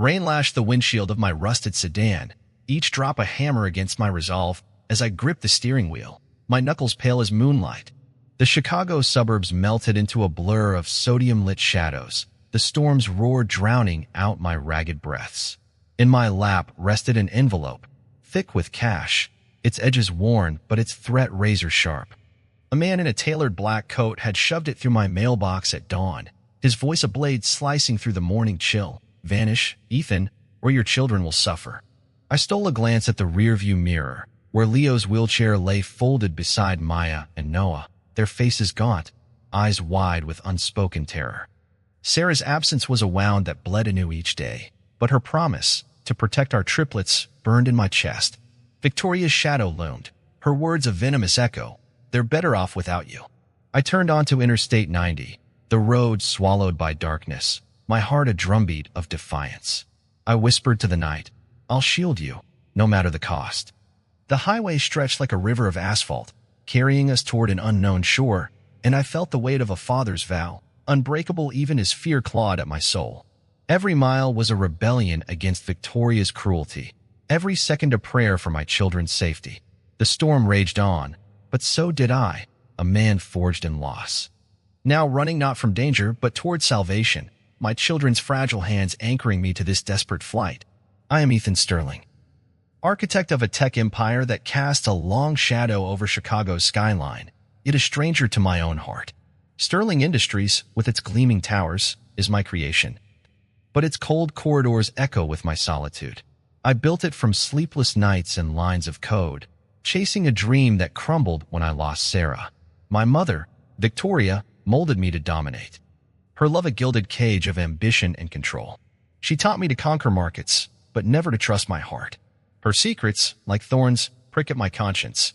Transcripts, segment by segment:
Rain lashed the windshield of my rusted sedan, each drop a hammer against my resolve as I gripped the steering wheel, my knuckles pale as moonlight. The Chicago suburbs melted into a blur of sodium-lit shadows. The storms roared, drowning out my ragged breaths. In my lap rested an envelope, thick with cash, its edges worn but its threat razor-sharp. A man in a tailored black coat had shoved it through my mailbox at dawn, his voice a blade slicing through the morning chill. "Vanish, Ethan, or your children will suffer." I stole a glance at the rearview mirror, where Leo's wheelchair lay folded beside Maya and Noah, their faces gaunt, eyes wide with unspoken terror. Sarah's absence was a wound that bled anew each day, but her promise to protect our triplets burned in my chest. Victoria's shadow loomed, her words a venomous echo. "They're better off without you." I turned onto Interstate 90, the road swallowed by darkness, my heart a drumbeat of defiance. I whispered to the night, "I'll shield you, no matter the cost." The highway stretched like a river of asphalt, carrying us toward an unknown shore, and I felt the weight of a father's vow, unbreakable even as fear clawed at my soul. Every mile was a rebellion against Victoria's cruelty, every second a prayer for my children's safety. The storm raged on, but so did I, a man forged in loss. Now running not from danger but toward salvation, my children's fragile hands anchoring me to this desperate flight. I am Ethan Sterling, architect of a tech empire that casts a long shadow over Chicago's skyline, yet a stranger to my own heart. Sterling Industries, with its gleaming towers, is my creation, but its cold corridors echo with my solitude. I built it from sleepless nights and lines of code, chasing a dream that crumbled when I lost Sarah. My mother, Victoria, molded me to dominate. Her love a gilded cage of ambition and control. She taught me to conquer markets, but never to trust my heart. Her secrets, like thorns, prick at my conscience,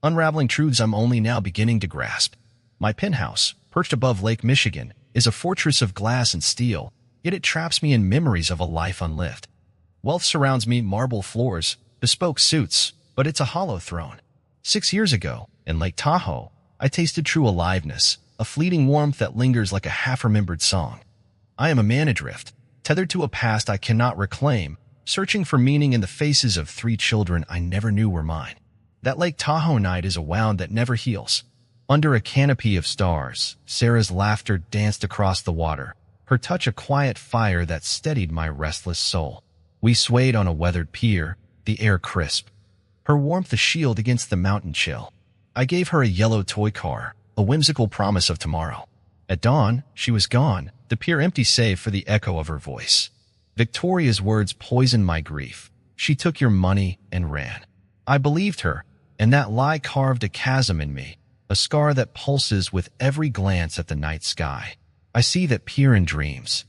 unraveling truths I'm only now beginning to grasp. My penthouse, perched above Lake Michigan, is a fortress of glass and steel, yet it traps me in memories of a life unlived. Wealth surrounds me, marble floors, bespoke suits, but it's a hollow throne. 6 years ago, in Lake Tahoe, I tasted true aliveness, a fleeting warmth that lingers like a half-remembered song. I am a man adrift, tethered to a past I cannot reclaim, searching for meaning in the faces of 3 children I never knew were mine. That Lake Tahoe night is a wound that never heals. Under a canopy of stars, Sarah's laughter danced across the water, her touch a quiet fire that steadied my restless soul. We swayed on a weathered pier, the air crisp, her warmth a shield against the mountain chill. I gave her a yellow toy car, a whimsical promise of tomorrow. At dawn, she was gone, the pier empty save for the echo of her voice. Victoria's words poisoned my grief. "She took your money and ran." I believed her, and that lie carved a chasm in me, a scar that pulses with every glance at the night sky. I see that pier in dreams,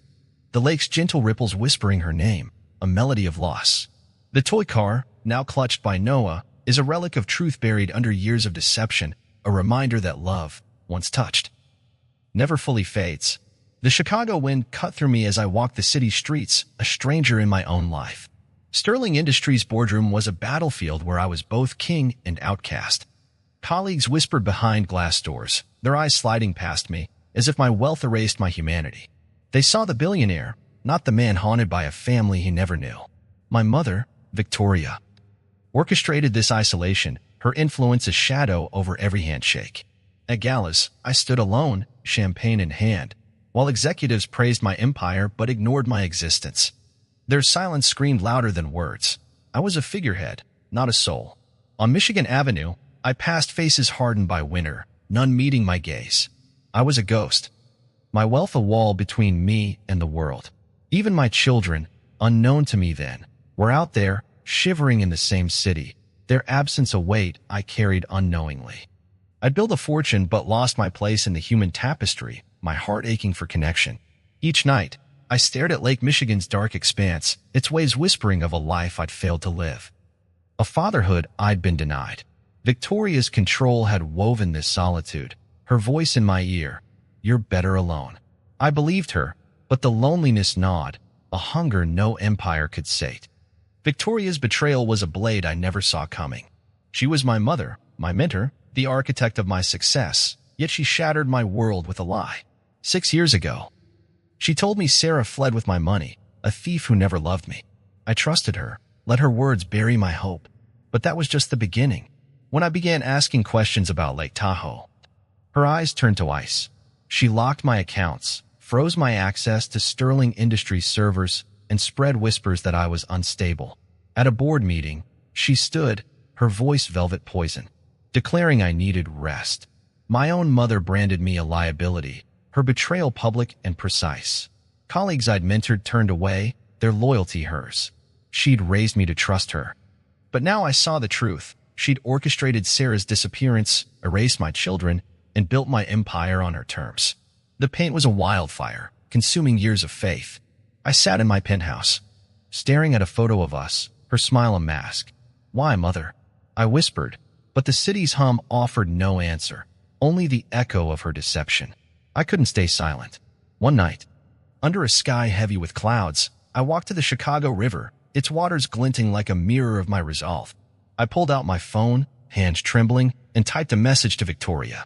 the lake's gentle ripples whispering her name, a melody of loss. The toy car, now clutched by Noah, is a relic of truth buried under years of deception, a reminder that love, once touched, never fully fades. The Chicago wind cut through me as I walked the city streets, a stranger in my own life. Sterling Industries' boardroom was a battlefield where I was both king and outcast. Colleagues whispered behind glass doors, their eyes sliding past me, as if my wealth erased my humanity. They saw the billionaire, not the man haunted by a family he never knew. My mother, Victoria, orchestrated this isolation, her influence a shadow over every handshake. At galas, I stood alone, champagne in hand, while executives praised my empire but ignored my existence. Their silence screamed louder than words. I was a figurehead, not a soul. On Michigan Avenue, I passed faces hardened by winter, none meeting my gaze. I was a ghost, my wealth a wall between me and the world. Even my children, unknown to me then, were out there, shivering in the same city, their absence a weight I carried unknowingly. I'd built a fortune but lost my place in the human tapestry, my heart aching for connection. Each night, I stared at Lake Michigan's dark expanse, its waves whispering of a life I'd failed to live, a fatherhood I'd been denied. Victoria's control had woven this solitude, her voice in my ear, "You're better alone." I believed her, but the loneliness gnawed, a hunger no empire could sate. Victoria's betrayal was a blade I never saw coming. She was my mother, my mentor, the architect of my success, yet she shattered my world with a lie. 6 years ago, she told me Sarah fled with my money, a thief who never loved me. I trusted her, let her words bury my hope. But that was just the beginning. When I began asking questions about Lake Tahoe, her eyes turned to ice. She locked my accounts, froze my access to Sterling Industries servers, and spread whispers that I was unstable. At a board meeting, she stood, her voice velvet poison, declaring I needed rest. My own mother branded me a liability, her betrayal public and precise. Colleagues I'd mentored turned away, their loyalty hers. She'd raised me to trust her. But now I saw the truth. She'd orchestrated Sarah's disappearance, erased my children, and built my empire on her terms. The pain was a wildfire, consuming years of faith. I sat in my penthouse, staring at a photo of us, her smile a mask. "Why, Mother?" I whispered, but the city's hum offered no answer, only the echo of her deception. I couldn't stay silent. One night, under a sky heavy with clouds, I walked to the Chicago River, its waters glinting like a mirror of my resolve. I pulled out my phone, hands trembling, and typed a message to Victoria.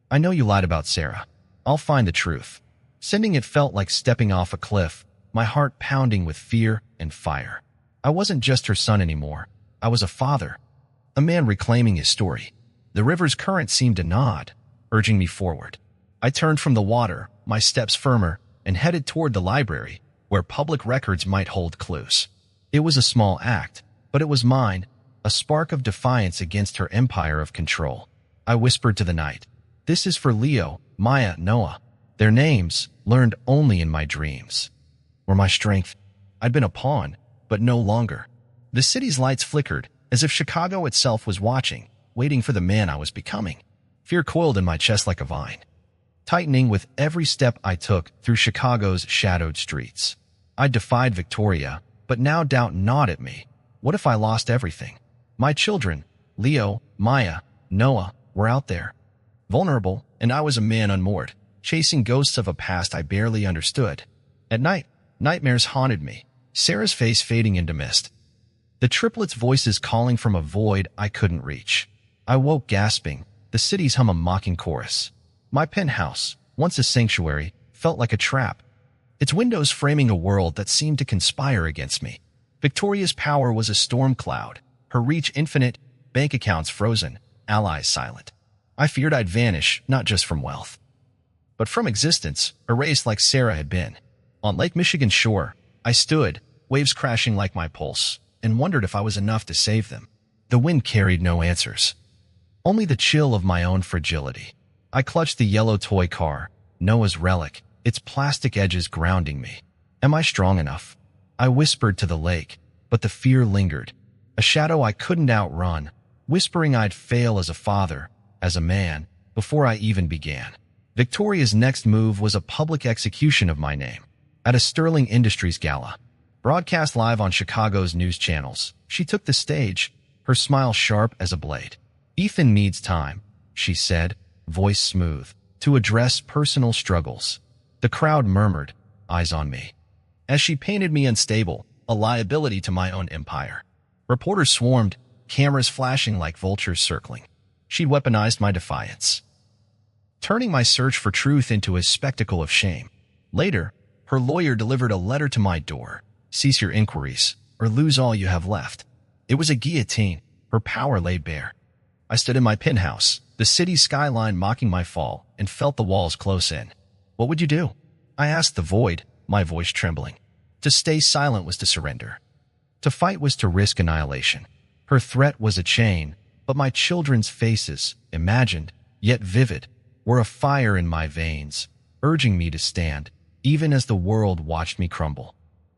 "I know you lied about Sarah. I'll find the truth." Sending it felt like stepping off a cliff, my heart pounding with fear and fire. I wasn't just her son anymore. I was a father, a man reclaiming his story. The river's current seemed to nod, urging me forward. I turned from the water, my steps firmer, and headed toward the library, where public records might hold clues. It was a small act, but it was mine, a spark of defiance against her empire of control. I whispered to the night, "This is for Leo, Maya, Noah." Their names, learned only in my dreams, were my strength. I'd been a pawn, but no longer. The city's lights flickered, as if Chicago itself was watching, waiting for the man I was becoming. Fear coiled in my chest like a vine, tightening with every step I took through Chicago's shadowed streets. I defied Victoria, but now doubt gnawed at me. What if I lost everything? My children, Leo, Maya, Noah, were out there, vulnerable, and I was a man unmoored, chasing ghosts of a past I barely understood. At night, nightmares haunted me, Sarah's face fading into mist, the triplets' voices calling from a void I couldn't reach. I woke gasping, the city's hum a mocking chorus. My penthouse, once a sanctuary, felt like a trap, its windows framing a world that seemed to conspire against me. Victoria's power was a storm cloud, her reach infinite, bank accounts frozen, allies silent. I feared I'd vanish, not just from wealth, but from existence, erased like Sarah had been. On Lake Michigan's shore, I stood, waves crashing like my pulse, and wondered if I was enough to save them. The wind carried no answers, only the chill of my own fragility. I clutched the yellow toy car, Noah's relic, its plastic edges grounding me. Am I strong enough? I whispered to the lake, but the fear lingered, a shadow I couldn't outrun, whispering I'd fail as a father, as a man, before I even began. Victoria's next move was a public execution of my name. At a Sterling Industries gala, broadcast live on Chicago's news channels, she took the stage, her smile sharp as a blade. "Ethan needs time," she said, voice smooth, "to address personal struggles." The crowd murmured, eyes on me, as she painted me unstable, a liability to my own empire. Reporters swarmed, cameras flashing like vultures circling. She'd weaponized my defiance, turning my search for truth into a spectacle of shame. Later, her lawyer delivered a letter to my door. "Cease your inquiries, or lose all you have left." It was a guillotine, her power laid bare. I stood in my penthouse, the city skyline mocking my fall, and felt the walls close in. "What would you do?" I asked the void, my voice trembling. To stay silent was to surrender. To fight was to risk annihilation. Her threat was a chain, but my children's faces, imagined, yet vivid, were a fire in my veins, urging me to stand, even as the world watched me crumble.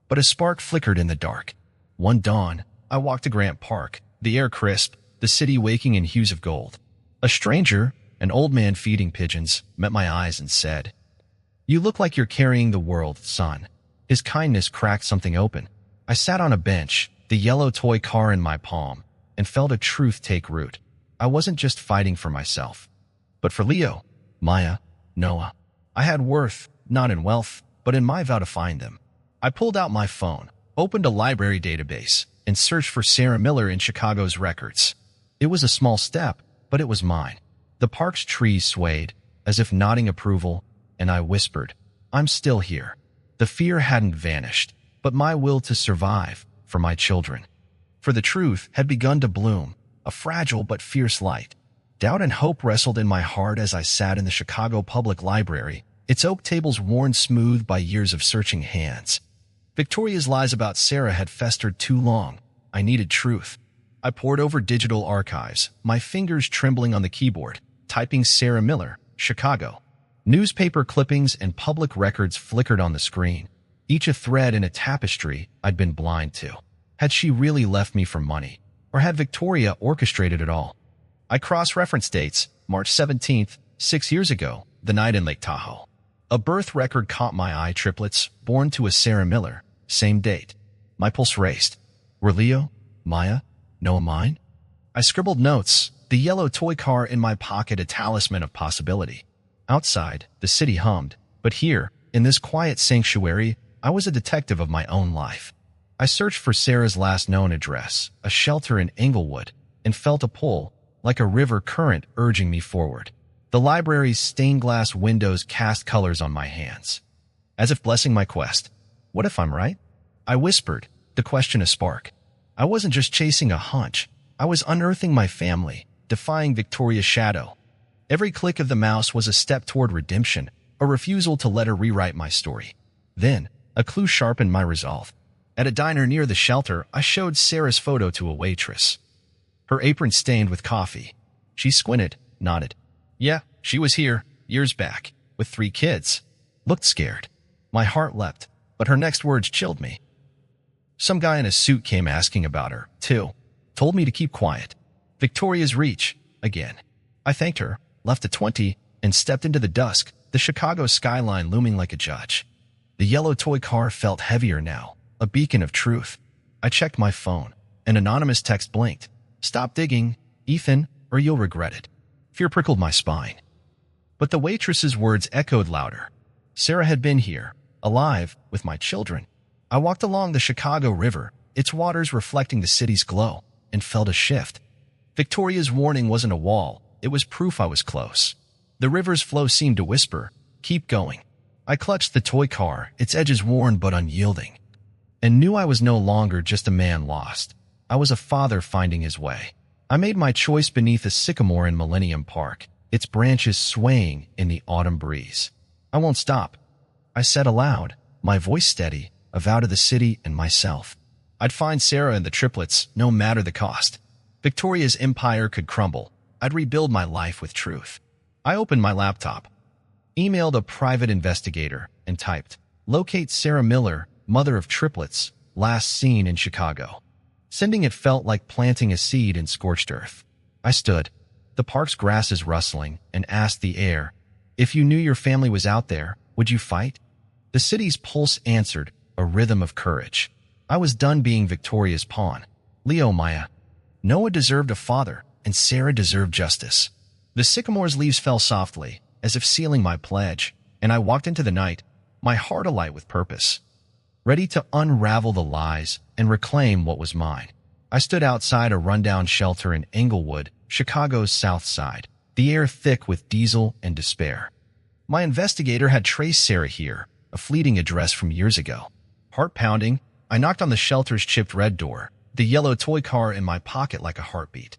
But a spark flickered in the dark. One dawn, I walked to Grant Park, the air crisp, the city waking in hues of gold. A stranger, an old man feeding pigeons, met my eyes and said, "You look like you're carrying the world, son." His kindness cracked something open. I sat on a bench, the yellow toy car in my palm, and felt a truth take root. I wasn't just fighting for myself, but for Leo, Maya, Noah. I had worth, not in wealth, but in my vow to find them. I pulled out my phone, opened a library database, and searched for Sarah Miller in Chicago's records. It was a small step, but it was mine. The park's trees swayed, as if nodding approval, and I whispered, "I'm still here." The fear hadn't vanished, but my will to survive for my children. For the truth had begun to bloom, a fragile but fierce light. Doubt and hope wrestled in my heart as I sat in the Chicago Public Library, its oak tables worn smooth by years of searching hands. Victoria's lies about Sarah had festered too long. I needed truth. I pored over digital archives, my fingers trembling on the keyboard, typing Sarah Miller, Chicago. Newspaper clippings and public records flickered on the screen, each a thread in a tapestry I'd been blind to. Had she really left me for money, or had Victoria orchestrated it all? I cross-referenced dates, March 17th, 6 years ago, the night in Lake Tahoe. A birth record caught my eye, triplets, born to a Sarah Miller, same date. My pulse raced. Were Leo, Maya, Noah mine? I scribbled notes, the yellow toy car in my pocket a talisman of possibility. Outside, the city hummed, but here, in this quiet sanctuary, I was a detective of my own life. I searched for Sarah's last known address, a shelter in Englewood, and felt a pull, like a river current urging me forward. The library's stained glass windows cast colors on my hands, as if blessing my quest. What if I'm right? I whispered, the question a spark. I wasn't just chasing a hunch. I was unearthing my family, defying Victoria's shadow. Every click of the mouse was a step toward redemption, a refusal to let her rewrite my story. Then, a clue sharpened my resolve. At a diner near the shelter, I showed Sarah's photo to a waitress. Her apron stained with coffee. She squinted, nodded. Yeah, she was here, years back, with 3 kids. Looked scared. My heart leapt, but her next words chilled me. Some guy in a suit came asking about her, too. Told me to keep quiet. Victoria's reach, again. I thanked her, left at 20, and stepped into the dusk, the Chicago skyline looming like a judge. The yellow toy car felt heavier now, a beacon of truth. I checked my phone. An anonymous text blinked. Stop digging, Ethan, or you'll regret it. Fear prickled my spine. But the waitress's words echoed louder. Sarah had been here, alive, with my children. I walked along the Chicago River, its waters reflecting the city's glow, and felt a shift. Victoria's warning wasn't a wall. It was proof I was close. The river's flow seemed to whisper, keep going. I clutched the toy car, its edges worn but unyielding, and knew I was no longer just a man lost. I was a father finding his way. I made my choice beneath a sycamore in Millennium Park, its branches swaying in the autumn breeze. I won't stop, I said aloud, my voice steady, a vow to the city and myself. I'd find Sarah and the triplets, no matter the cost. Victoria's empire could crumble. I'd rebuild my life with truth. I opened my laptop, emailed a private investigator, and typed, locate Sarah Miller, mother of triplets, last seen in Chicago. Sending it felt like planting a seed in scorched earth. I stood, the park's grasses rustling, and asked the air, if you knew your family was out there, would you fight? The city's pulse answered, a rhythm of courage. I was done being Victoria's pawn. Leo, Maya. Noah deserved a father, and Sarah deserved justice. The sycamore's leaves fell softly, as if sealing my pledge, and I walked into the night, my heart alight with purpose, ready to unravel the lies and reclaim what was mine. I stood outside a rundown shelter in Englewood, Chicago's south side, the air thick with diesel and despair. My investigator had traced Sarah here, a fleeting address from years ago. Heart pounding, I knocked on the shelter's chipped red door, the yellow toy car in my pocket like a heartbeat.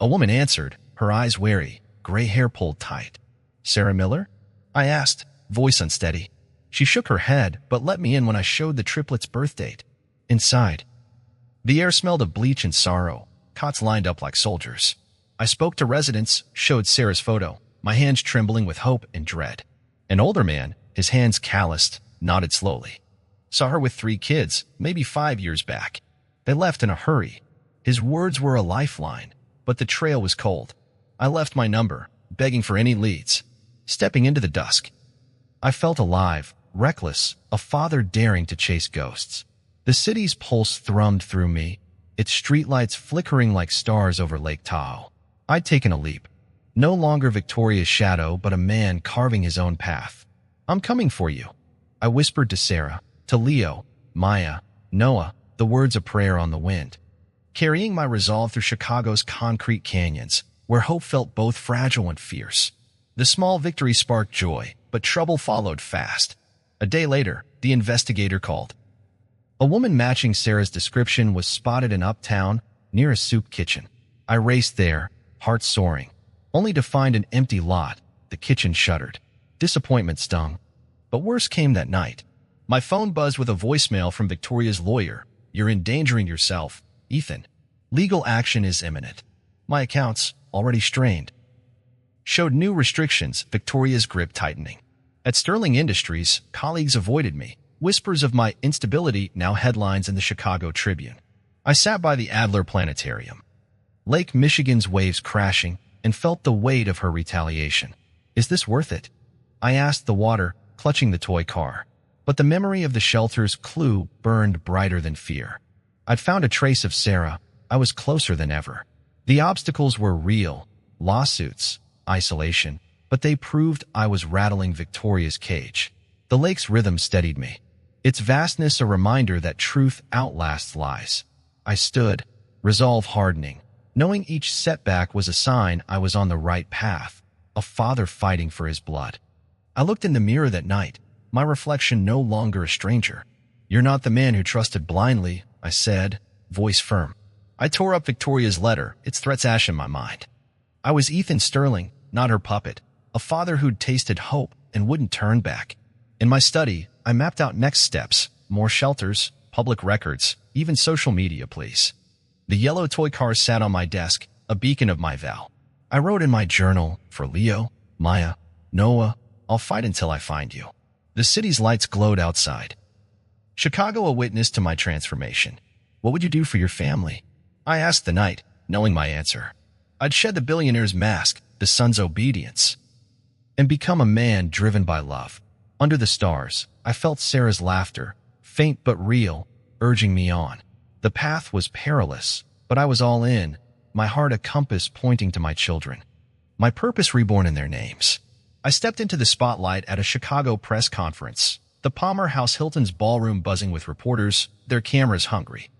A woman answered, her eyes wary, gray hair pulled tight. Sarah Miller? I asked, voice unsteady. She shook her head, but let me in when I showed the triplets' birth date. Inside, the air smelled of bleach and sorrow, cots lined up like soldiers. I spoke to residents, showed Sarah's photo, my hands trembling with hope and dread. An older man, his hands calloused, nodded slowly. Saw her with 3 kids, maybe 5 years back. They left in a hurry. His words were a lifeline, but the trail was cold. I left my number, begging for any leads. Stepping into the dusk, I felt alive, reckless, a father daring to chase ghosts. The city's pulse thrummed through me, its streetlights flickering like stars over Lake Tahoe. I'd taken a leap. No longer Victoria's shadow, but a man carving his own path. I'm coming for you, I whispered to Sarah, to Leo, Maya, Noah, the words a prayer on the wind. Carrying my resolve through Chicago's concrete canyons, where hope felt both fragile and fierce. The small victory sparked joy, but trouble followed fast. A day later, the investigator called. A woman matching Sarah's description was spotted in Uptown near a soup kitchen. I raced there, heart soaring, only to find an empty lot. The kitchen shuttered. Disappointment stung. But worse came that night. My phone buzzed with a voicemail from Victoria's lawyer. "You're endangering yourself, Ethan. Legal action is imminent." My accounts, already strained, showed new restrictions, Victoria's grip tightening. At Sterling Industries, colleagues avoided me. Whispers of my instability now headlines in the Chicago Tribune. I sat by the Adler Planetarium, Lake Michigan's waves crashing, and felt the weight of her retaliation. Is this worth it? I asked the water, clutching the toy car. But the memory of the shelter's clue burned brighter than fear. I'd found a trace of Sarah. I was closer than ever. The obstacles were real, lawsuits, isolation, but they proved I was rattling Victoria's cage. The lake's rhythm steadied me, its vastness a reminder that truth outlasts lies. I stood, resolve hardening, knowing each setback was a sign I was on the right path, a father fighting for his blood. I looked in the mirror that night, my reflection no longer a stranger. "You're not the man who trusted blindly," I said, voice firm. I tore up Victoria's letter, its threats ash in my mind. I was Ethan Sterling, not her puppet, a father who'd tasted hope and wouldn't turn back. In my study, I mapped out next steps: more shelters, public records, even social media, please. The yellow toy car sat on my desk, a beacon of my vow. I wrote in my journal, "For Leo, Maya, Noah, I'll fight until I find you." The city's lights glowed outside. Chicago a witness to my transformation. "What would you do for your family?" I asked the night, knowing my answer. I'd shed the billionaire's mask, the son's obedience, and become a man driven by love. Under the stars, I felt Sarah's laughter, faint but real, urging me on. The path was perilous, but I was all in, my heart a compass pointing to my children, my purpose reborn in their names. I stepped into the spotlight at a Chicago press conference, the Palmer House Hilton's ballroom buzzing with reporters, their cameras hungry.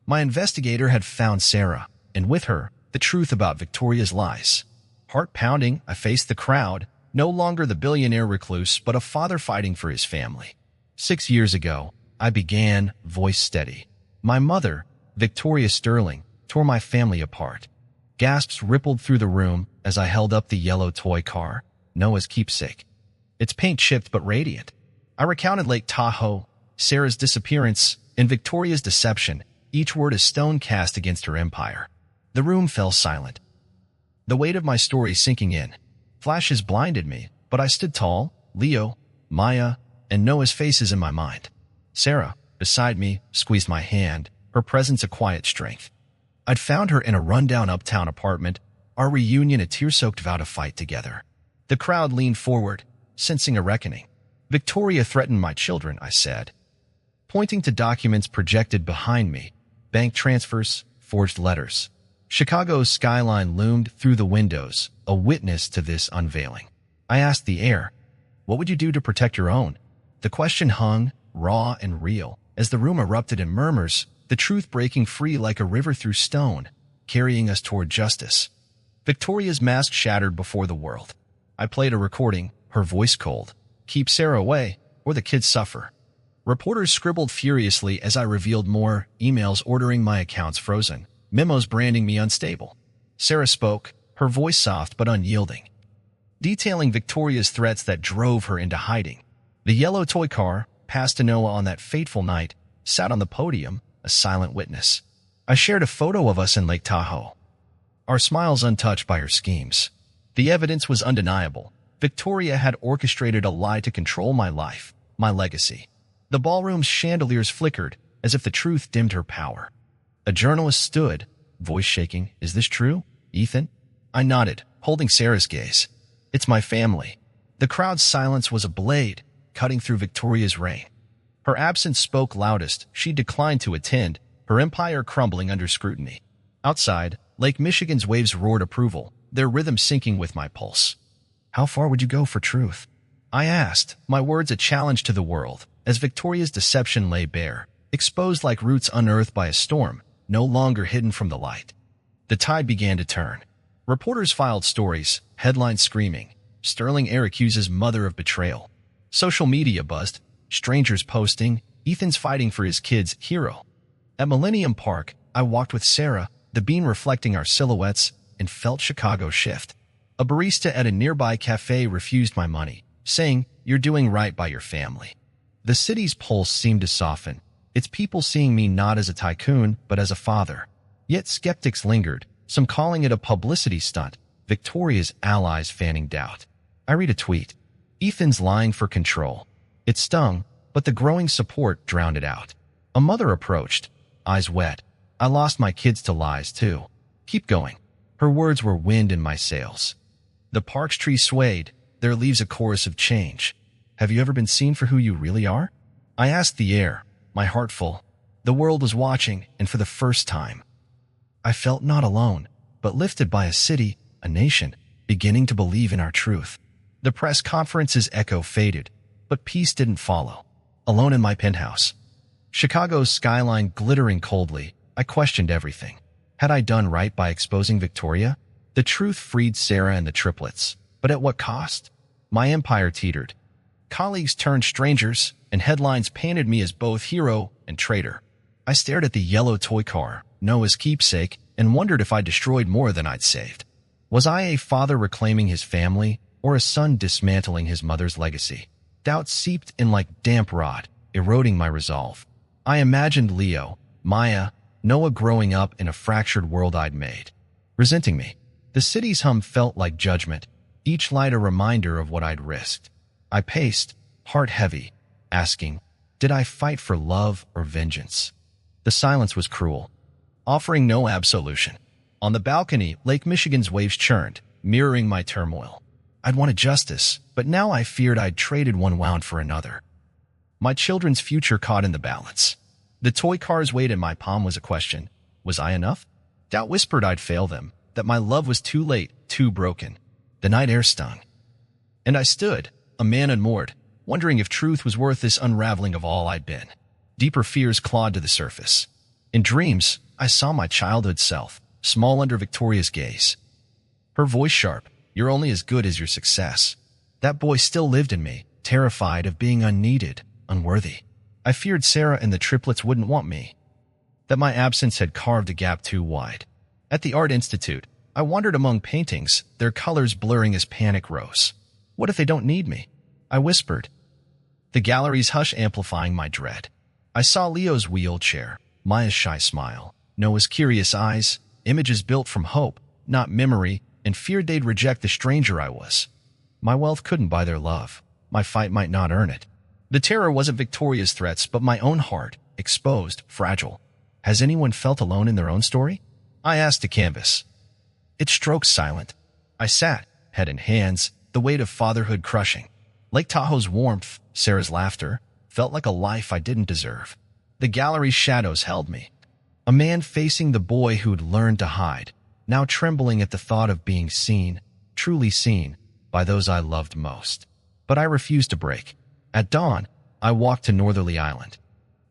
My investigator had found Sarah, and with her, the truth about Victoria's lies. Heart pounding, I faced the crowd, no longer the billionaire recluse, but a father fighting for his family. 6 years ago, I began, voice steady. My mother, Victoria Sterling, tore my family apart. Gasps rippled through the room as I held up the yellow toy car, Noah's keepsake. Its paint chipped but radiant. I recounted Lake Tahoe, Sarah's disappearance, and Victoria's deception, each word a stone cast against her empire. The room fell silent, the weight of my story sinking in. Flashes blinded me, but I stood tall, Leo, Maya, and Noah's faces in my mind. Sarah, beside me, squeezed my hand, her presence a quiet strength. I'd found her in a rundown uptown apartment, our reunion a tear-soaked vow to fight together. The crowd leaned forward, sensing a reckoning. "Victoria threatened my children," I said, pointing to documents projected behind me, bank transfers, forged letters. Chicago's skyline loomed through the windows, a witness to this unveiling. I asked the air, "What would you do to protect your own?" The question hung, raw and real, as the room erupted in murmurs, the truth breaking free like a river through stone, carrying us toward justice. Victoria's mask shattered before the world. I played a recording, her voice cold. "Keep Sarah away, or the kids suffer." Reporters scribbled furiously as I revealed more, emails ordering my accounts frozen, memos branding me unstable. Sarah spoke, her voice soft but unyielding, detailing Victoria's threats that drove her into hiding. The yellow toy car, passed to Noah on that fateful night, sat on the podium, a silent witness. I shared a photo of us in Lake Tahoe, our smiles untouched by her schemes. The evidence was undeniable. Victoria had orchestrated a lie to control my life, my legacy. The ballroom's chandeliers flickered, as if the truth dimmed her power. A journalist stood, voice shaking. "Is this true, Ethan?" I nodded, holding Sarah's gaze. "It's my family." The crowd's silence was a blade, cutting through Victoria's reign. Her absence spoke loudest. She declined to attend, her empire crumbling under scrutiny. Outside, Lake Michigan's waves roared approval, their rhythm syncing with my pulse. "How far would you go for truth?" I asked, my words a challenge to the world, as Victoria's deception lay bare, exposed like roots unearthed by a storm, no longer hidden from the light. The tide began to turn. Reporters filed stories, headlines screaming, "Sterling Heir accuses mother of betrayal." Social media buzzed, strangers posting, Ethan's fighting for his kid's hero. At Millennium Park, I walked with Sarah, the beam reflecting our silhouettes, and felt Chicago shift. A barista at a nearby cafe refused my money, saying, "You're doing right by your family." The city's pulse seemed to soften, its people seeing me not as a tycoon, but as a father. Yet skeptics lingered, some calling it a publicity stunt, Victoria's allies fanning doubt. I read a tweet. Ethan's lying for control. It stung, but the growing support drowned it out. A mother approached, eyes wet. I lost my kids to lies, too. Keep going. Her words were wind in my sails. The park's trees swayed, their leaves a chorus of change. Have you ever been seen for who you really are? I asked the air, my heart full. The world was watching, and for the first time, I felt not alone, but lifted by a city, a nation, beginning to believe in our truth. The press conference's echo faded, but peace didn't follow. Alone in my penthouse, Chicago's skyline glittering coldly, I questioned everything. Had I done right by exposing Victoria? The truth freed Sarah and the triplets, but at what cost? My empire teetered. Colleagues turned strangers, and headlines painted me as both hero and traitor. I stared at the yellow toy car, Noah's keepsake, and wondered if I destroyed more than I'd saved. Was I a father reclaiming his family, or a son dismantling his mother's legacy? Doubt seeped in like damp rot, eroding my resolve. I imagined Leo, Maya, Noah growing up in a fractured world I'd made, resenting me. The city's hum felt like judgment, each light a reminder of what I'd risked. I paced, heart heavy, asking, did I fight for love or vengeance? The silence was cruel, offering no absolution. On the balcony, Lake Michigan's waves churned, mirroring my turmoil. I'd wanted justice, but now I feared I'd traded one wound for another. My children's future caught in the balance. The toy car's weight in my palm was a question. Was I enough? Doubt whispered I'd fail them, that my love was too late, too broken. The night air stung. And I stood, a man unmoored, wondering if truth was worth this unraveling of all I'd been. Deeper fears clawed to the surface. In dreams, I saw my childhood self, small under Victoria's gaze. Her voice sharp, "You're only as good as your success." That boy still lived in me, terrified of being unneeded, unworthy. I feared Sarah and the triplets wouldn't want me, that my absence had carved a gap too wide. At the Art Institute, I wandered among paintings, their colors blurring as panic rose. What if they don't need me? I whispered, the gallery's hush amplifying my dread. I saw Leo's wheelchair, Maya's shy smile, Noah's curious eyes, images built from hope, not memory, and feared they'd reject the stranger I was. My wealth couldn't buy their love. My fight might not earn it. The terror wasn't Victoria's threats, but my own heart, exposed, fragile. Has anyone felt alone in their own story? I asked the canvas. It stroked silent. I sat, head in hands, the weight of fatherhood crushing. Lake Tahoe's warmth, Sarah's laughter, felt like a life I didn't deserve. The gallery's shadows held me. A man facing the boy who'd learned to hide, now trembling at the thought of being seen, truly seen, by those I loved most. But I refused to break. At dawn, I walked to Northerly Island.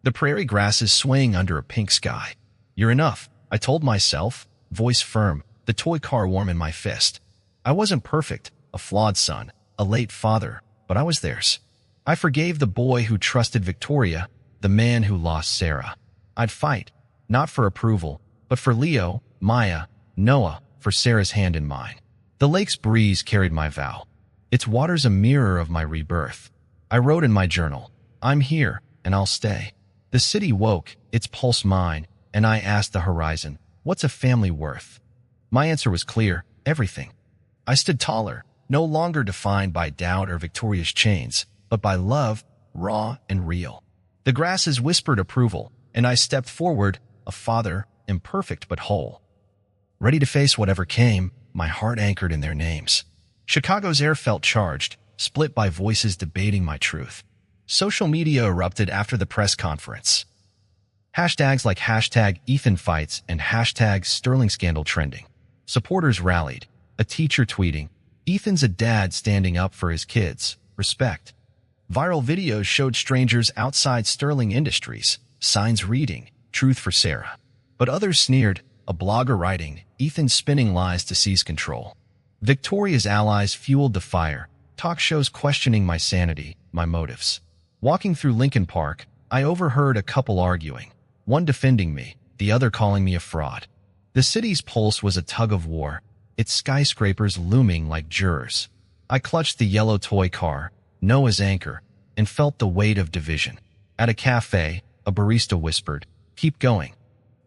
The prairie grasses swaying under a pink sky. You're enough, I told myself, voice firm, the toy car warm in my fist. I wasn't perfect, a flawed son, a late father, but I was theirs. I forgave the boy who trusted Victoria, the man who lost Sarah. I'd fight, not for approval, but for Leo, Maya, Noah, for Sarah's hand in mine. The lake's breeze carried my vow. Its water's a mirror of my rebirth. I wrote in my journal, I'm here, and I'll stay. The city woke, its pulse mine, and I asked the horizon, what's a family worth? My answer was clear, everything. I stood taller, no longer defined by doubt or Victoria's chains, but by love, raw and real. The grasses whispered approval, and I stepped forward, a father, imperfect but whole. Ready to face whatever came, my heart anchored in their names. Chicago's air felt charged, split by voices debating my truth. Social media erupted after the press conference. Hashtags like hashtag Ethan fights and hashtag Sterling scandal trending. Supporters rallied, a teacher tweeting, Ethan's a dad standing up for his kids, respect. Viral videos showed strangers outside Sterling Industries, signs reading, truth for Sarah. But others sneered, a blogger writing, Ethan's spinning lies to seize control. Victoria's allies fueled the fire, talk shows questioning my sanity, my motives. Walking through Lincoln Park, I overheard a couple arguing, one defending me, the other calling me a fraud. The city's pulse was a tug of war, its skyscrapers looming like jurors. I clutched the yellow toy car, Noah's anchor, and felt the weight of division. At a cafe, a barista whispered, "Keep going."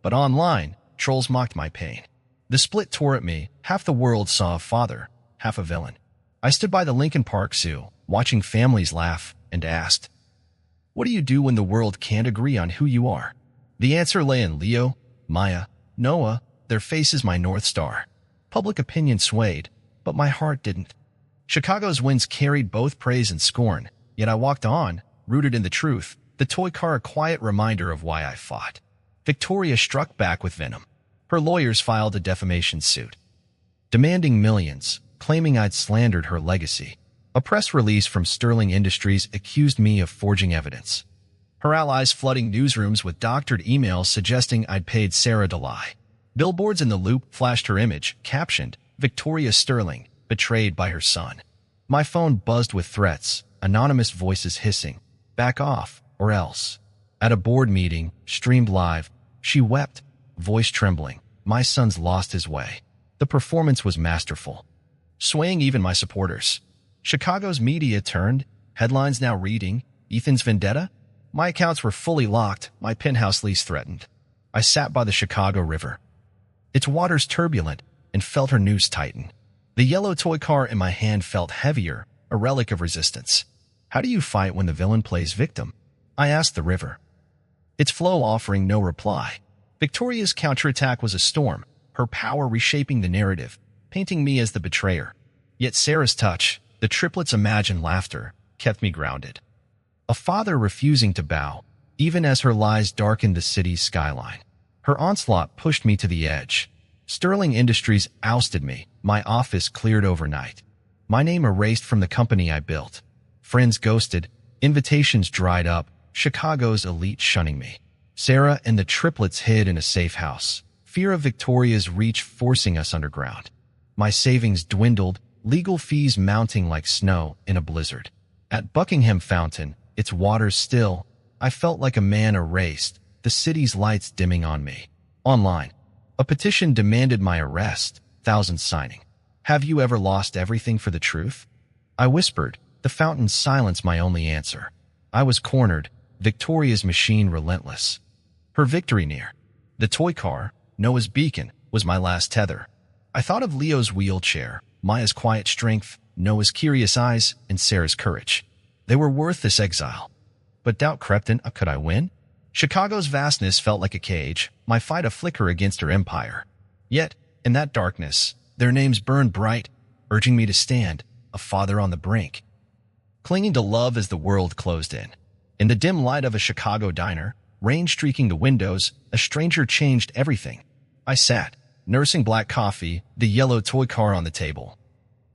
But online, trolls mocked my pain. The split tore at me. Half the world saw a father, half a villain. I stood by the Lincoln Park Zoo, watching families laugh, and asked, "What do you do when the world can't agree on who you are?" The answer lay in Leo, Maya, Noah, their faces my North Star. Public opinion swayed, but my heart didn't. Chicago's winds carried both praise and scorn, yet I walked on, rooted in the truth, the toy car a quiet reminder of why I fought. Victoria struck back with venom. Her lawyers filed a defamation suit, demanding millions, claiming I'd slandered her legacy. A press release from Sterling Industries accused me of forging evidence. Her allies flooding newsrooms with doctored emails suggesting I'd paid Sarah to lie. Billboards in the Loop flashed her image, captioned, "Victoria Sterling, betrayed by her son." My phone buzzed with threats, anonymous voices hissing, "Back off, or else." At a board meeting, streamed live, she wept, voice trembling, "My son's lost his way." The performance was masterful, swaying even my supporters. Chicago's media turned, headlines now reading, "Ethan's vendetta?" My accounts were fully locked, my penthouse lease threatened. I sat by the Chicago River, its waters turbulent, and felt her noose tighten. The yellow toy car in my hand felt heavier, a relic of resistance. How do you fight when the villain plays victim? I asked the river, its flow offering no reply. Victoria's counterattack was a storm, her power reshaping the narrative, painting me as the betrayer. Yet Sarah's touch, the triplets' imagined laughter, kept me grounded. A father refusing to bow, even as her lies darkened the city's skyline. Her onslaught pushed me to the edge. Sterling Industries ousted me, my office cleared overnight. My name erased from the company I built. Friends ghosted, invitations dried up, Chicago's elite shunning me. Sarah and the triplets hid in a safe house, fear of Victoria's reach forcing us underground. My savings dwindled, legal fees mounting like snow in a blizzard. At Buckingham Fountain, its waters still, I felt like a man erased, the city's lights dimming on me. Online, a petition demanded my arrest, thousands signing. "Have you ever lost everything for the truth?" I whispered, the fountain's silence my only answer. I was cornered, Victoria's machine relentless. Her victory near. The toy car, Noah's beacon, was my last tether. I thought of Leo's wheelchair, Maya's quiet strength, Noah's curious eyes, and Sarah's courage. They were worth this exile. But doubt crept in. Could I win? Chicago's vastness felt like a cage, my fight a flicker against her empire. Yet, in that darkness, their names burned bright, urging me to stand, a father on the brink, clinging to love as the world closed in. In the dim light of a Chicago diner, rain streaking the windows, a stranger changed everything. I sat, nursing black coffee, the yellow toy car on the table,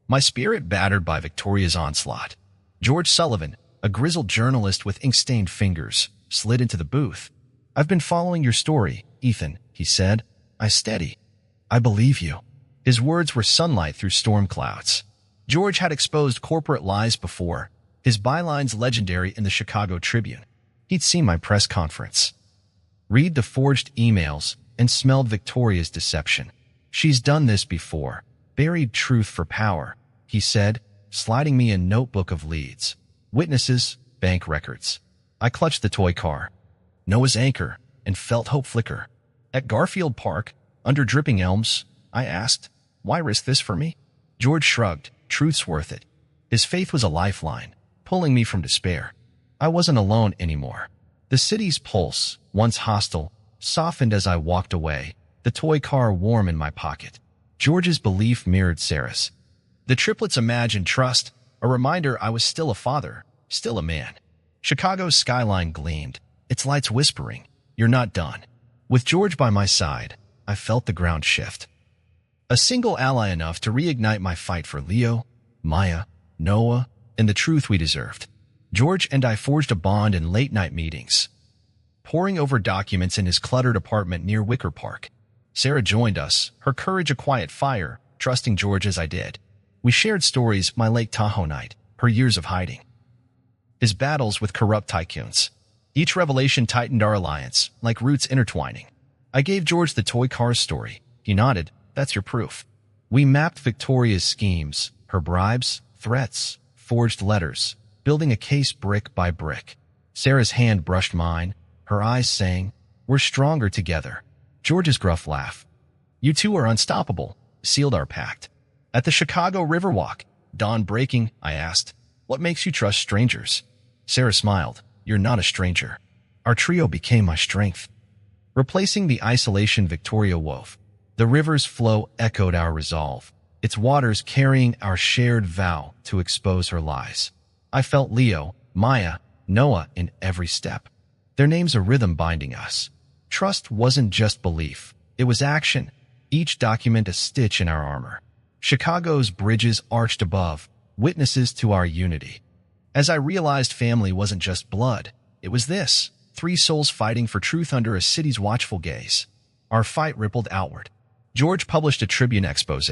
my spirit battered by Victoria's onslaught. George Sullivan, a grizzled journalist with ink-stained fingers, slid into the booth. "I've been following your story, Ethan," he said. "I steady. I believe you." His words were sunlight through storm clouds. George had exposed corporate lies before, his bylines legendary in the Chicago Tribune. He'd seen my press conference, read the forged emails, and smelled Victoria's deception. "She's done this before. Buried truth for power," he said, sliding me a notebook of leads, witnesses, bank records. I clutched the toy car, Noah's anchor, and felt hope flicker. At Garfield Park, under dripping elms, I asked, "Why risk this for me?" George shrugged, "Truth's worth it." His faith was a lifeline, pulling me from despair. I wasn't alone anymore. The city's pulse, once hostile, softened as I walked away, the toy car warm in my pocket. George's belief mirrored Sarah's. The triplets imagined trust, a reminder I was still a father, still a man. Chicago's skyline gleamed, its lights whispering, "You're not done." With George by my side, I felt the ground shift. A single ally enough to reignite my fight for Leo, Maya, Noah, and the truth we deserved. George and I forged a bond in late-night meetings, poring over documents in his cluttered apartment near Wicker Park. Sarah joined us, her courage a quiet fire, trusting George as I did. We shared stories, my Lake Tahoe night, her years of hiding, his battles with corrupt tycoons, Each revelation tightened our alliance, like roots intertwining. I gave George the toy car story. He nodded. That's your proof. We mapped Victoria's schemes, her bribes, threats, forged letters, building a case brick by brick. Sarah's hand brushed mine, her eyes saying, "We're stronger together." George's gruff laugh, "You two are unstoppable," sealed our pact. At the Chicago Riverwalk, dawn breaking, I asked, "What makes you trust strangers?" Sarah smiled. "You're not a stranger." Our trio became my strength. Replacing the isolation Victoria wove, the river's flow echoed our resolve, its waters carrying our shared vow to expose her lies. I felt Leo, Maya, Noah in every step, their names a rhythm binding us. Trust wasn't just belief, it was action, each document a stitch in our armor. Chicago's bridges arched above, witnesses to our unity. As I realized family wasn't just blood, it was this, three souls fighting for truth under a city's watchful gaze. Our fight rippled outward. George published a Tribune expose.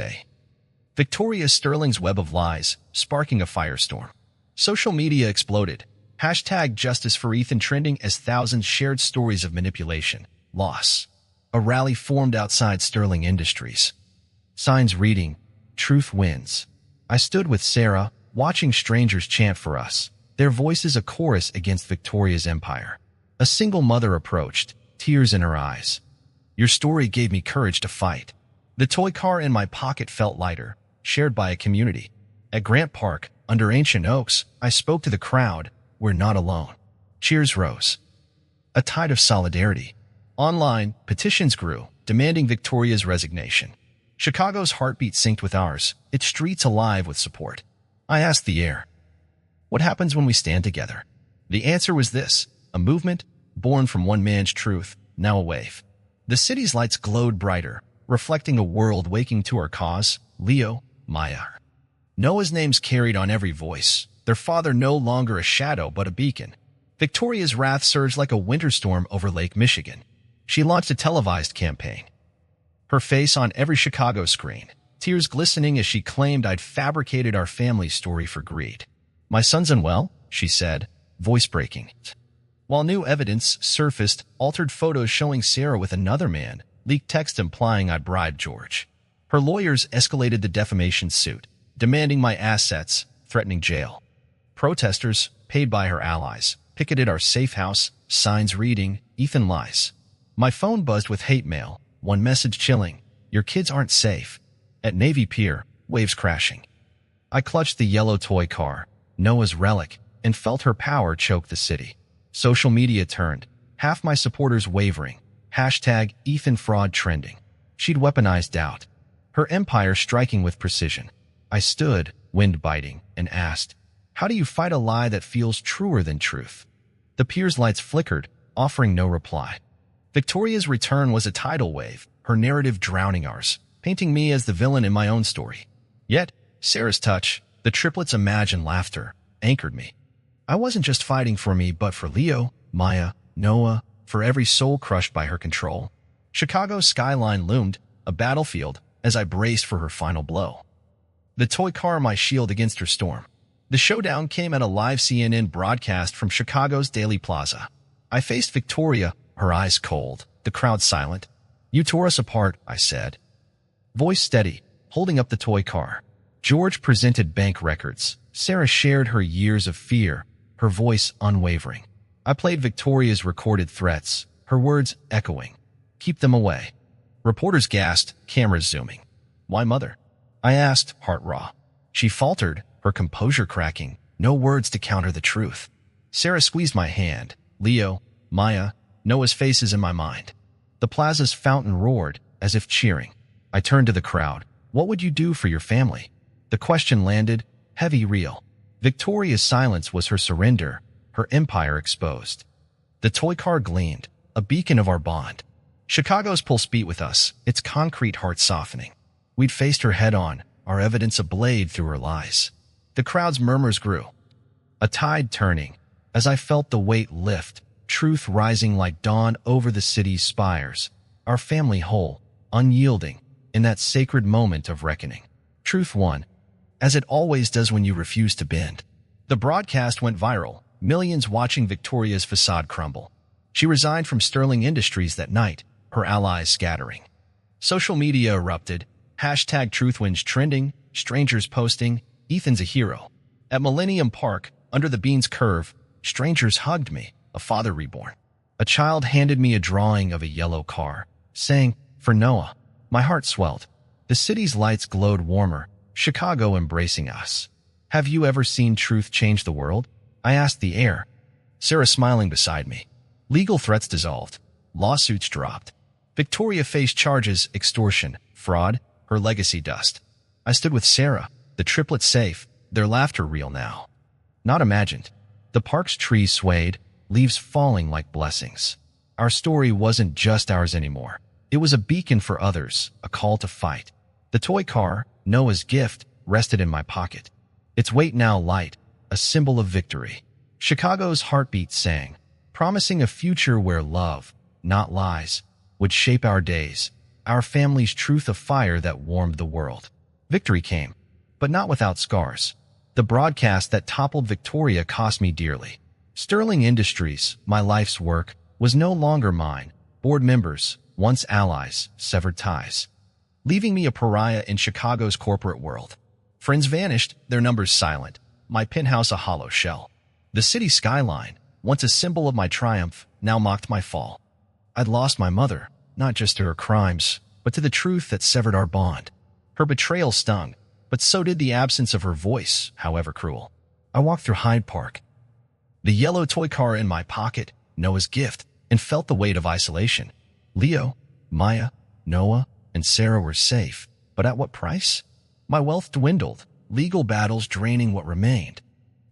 Victoria Sterling's web of lies, sparking a firestorm. Social media exploded. Hashtag Justice for Ethan trending as thousands shared stories of manipulation, loss. A rally formed outside Sterling Industries. Signs reading, "Truth wins." I stood with Sarah, watching strangers chant for us, their voices a chorus against Victoria's empire. A single mother approached, tears in her eyes. "Your story gave me courage to fight." The toy car in my pocket felt lighter, shared by a community. At Grant Park, under ancient oaks, I spoke to the crowd. "We're not alone." Cheers rose. A tide of solidarity. Online, petitions grew, demanding Victoria's resignation. Chicago's heartbeat synced with ours, its streets alive with support. I asked the air, "What happens when we stand together?" The answer was this, a movement, born from one man's truth, now a wave. The city's lights glowed brighter, reflecting a world waking to our cause, Leo, Maya. Noah's names carried on every voice, their father no longer a shadow but a beacon. Victoria's wrath surged like a winter storm over Lake Michigan. She launched a televised campaign, her face on every Chicago screen, tears glistening as she claimed I'd fabricated our family's story for greed. "My son's unwell," she said, voice breaking. While new evidence surfaced, altered photos showing Sarah with another man, leaked text implying I'd bribed George. Her lawyers escalated the defamation suit, demanding my assets, threatening jail. Protesters, paid by her allies, picketed our safe house, signs reading, "Ethan lies." My phone buzzed with hate mail, one message chilling, "Your kids aren't safe." At Navy Pier, waves crashing. I clutched the yellow toy car, Noah's relic, and felt her power choke the city. Social media turned, half my supporters wavering, hashtag Ethan fraud trending. She'd weaponized doubt, her empire striking with precision. I stood, wind biting, and asked, "How do you fight a lie that feels truer than truth?" The pier's lights flickered, offering no reply. Victoria's return was a tidal wave, her narrative drowning ours, painting me as the villain in my own story. Yet, Sarah's touch, the triplets' imagined laughter, anchored me. I wasn't just fighting for me, but for Leo, Maya, Noah, for every soul crushed by her control. Chicago's skyline loomed, a battlefield, as I braced for her final blow. The toy car my shield against her storm. The showdown came at a live CNN broadcast from Chicago's Daily Plaza. I faced Victoria, her eyes cold, the crowd silent. "You tore us apart," I said. Voice steady, holding up the toy car. George presented bank records. Sarah shared her years of fear, her voice unwavering. I played Victoria's recorded threats, her words echoing. "Keep them away." Reporters gasped, cameras zooming. "Why, mother?" I asked, heart raw. She faltered, her composure cracking, no words to counter the truth. Sarah squeezed my hand. Leo, Maya, Noah's faces in my mind. The plaza's fountain roared, as if cheering. I turned to the crowd. "What would you do for your family?" The question landed, heavy, real. Victoria's silence was her surrender, her empire exposed. The toy car gleamed, a beacon of our bond. Chicago's pulse beat with us, its concrete heart softening. We'd faced her head-on, our evidence ablaze through her lies. The crowd's murmurs grew, a tide turning, as I felt the weight lift, truth rising like dawn over the city's spires, our family whole, unyielding, in that sacred moment of reckoning. Truth won, as it always does when you refuse to bend. The broadcast went viral, millions watching Victoria's facade crumble. She resigned from Sterling Industries that night, her allies scattering. Social media erupted, hashtag TruthWins trending, strangers posting, Ethan's a hero. At Millennium Park, under the Beans Curve, strangers hugged me, a father reborn. A child handed me a drawing of a yellow car, saying, "For Noah." My heart swelled. The city's lights glowed warmer, Chicago embracing us. Have you ever seen truth change the world? I asked the air. Sarah smiling beside me. Legal threats dissolved. Lawsuits dropped. Victoria faced charges, extortion, fraud, her legacy dust. I stood with Sarah, the triplets safe, their laughter real now. Not imagined. The park's trees swayed, leaves falling like blessings. Our story wasn't just ours anymore. It was a beacon for others, a call to fight. The toy car, Noah's gift, rested in my pocket. Its weight now light, a symbol of victory. Chicago's heartbeat sang, promising a future where love, not lies, would shape our days, our family's truth a fire that warmed the world. Victory came, but not without scars. The broadcast that toppled Victoria cost me dearly. Sterling Industries, my life's work, was no longer mine. Board members, once allies, severed ties, leaving me a pariah in Chicago's corporate world. Friends vanished, their numbers silent, my penthouse a hollow shell. The city skyline, once a symbol of my triumph, now mocked my fall. I'd lost my mother, not just to her crimes, but to the truth that severed our bond. Her betrayal stung, but so did the absence of her voice, however cruel. I walked through Hyde Park, the yellow toy car in my pocket, Noah's gift, and felt the weight of isolation. Leo, Maya, Noah, and Sarah were safe, but at what price? My wealth dwindled, legal battles draining what remained.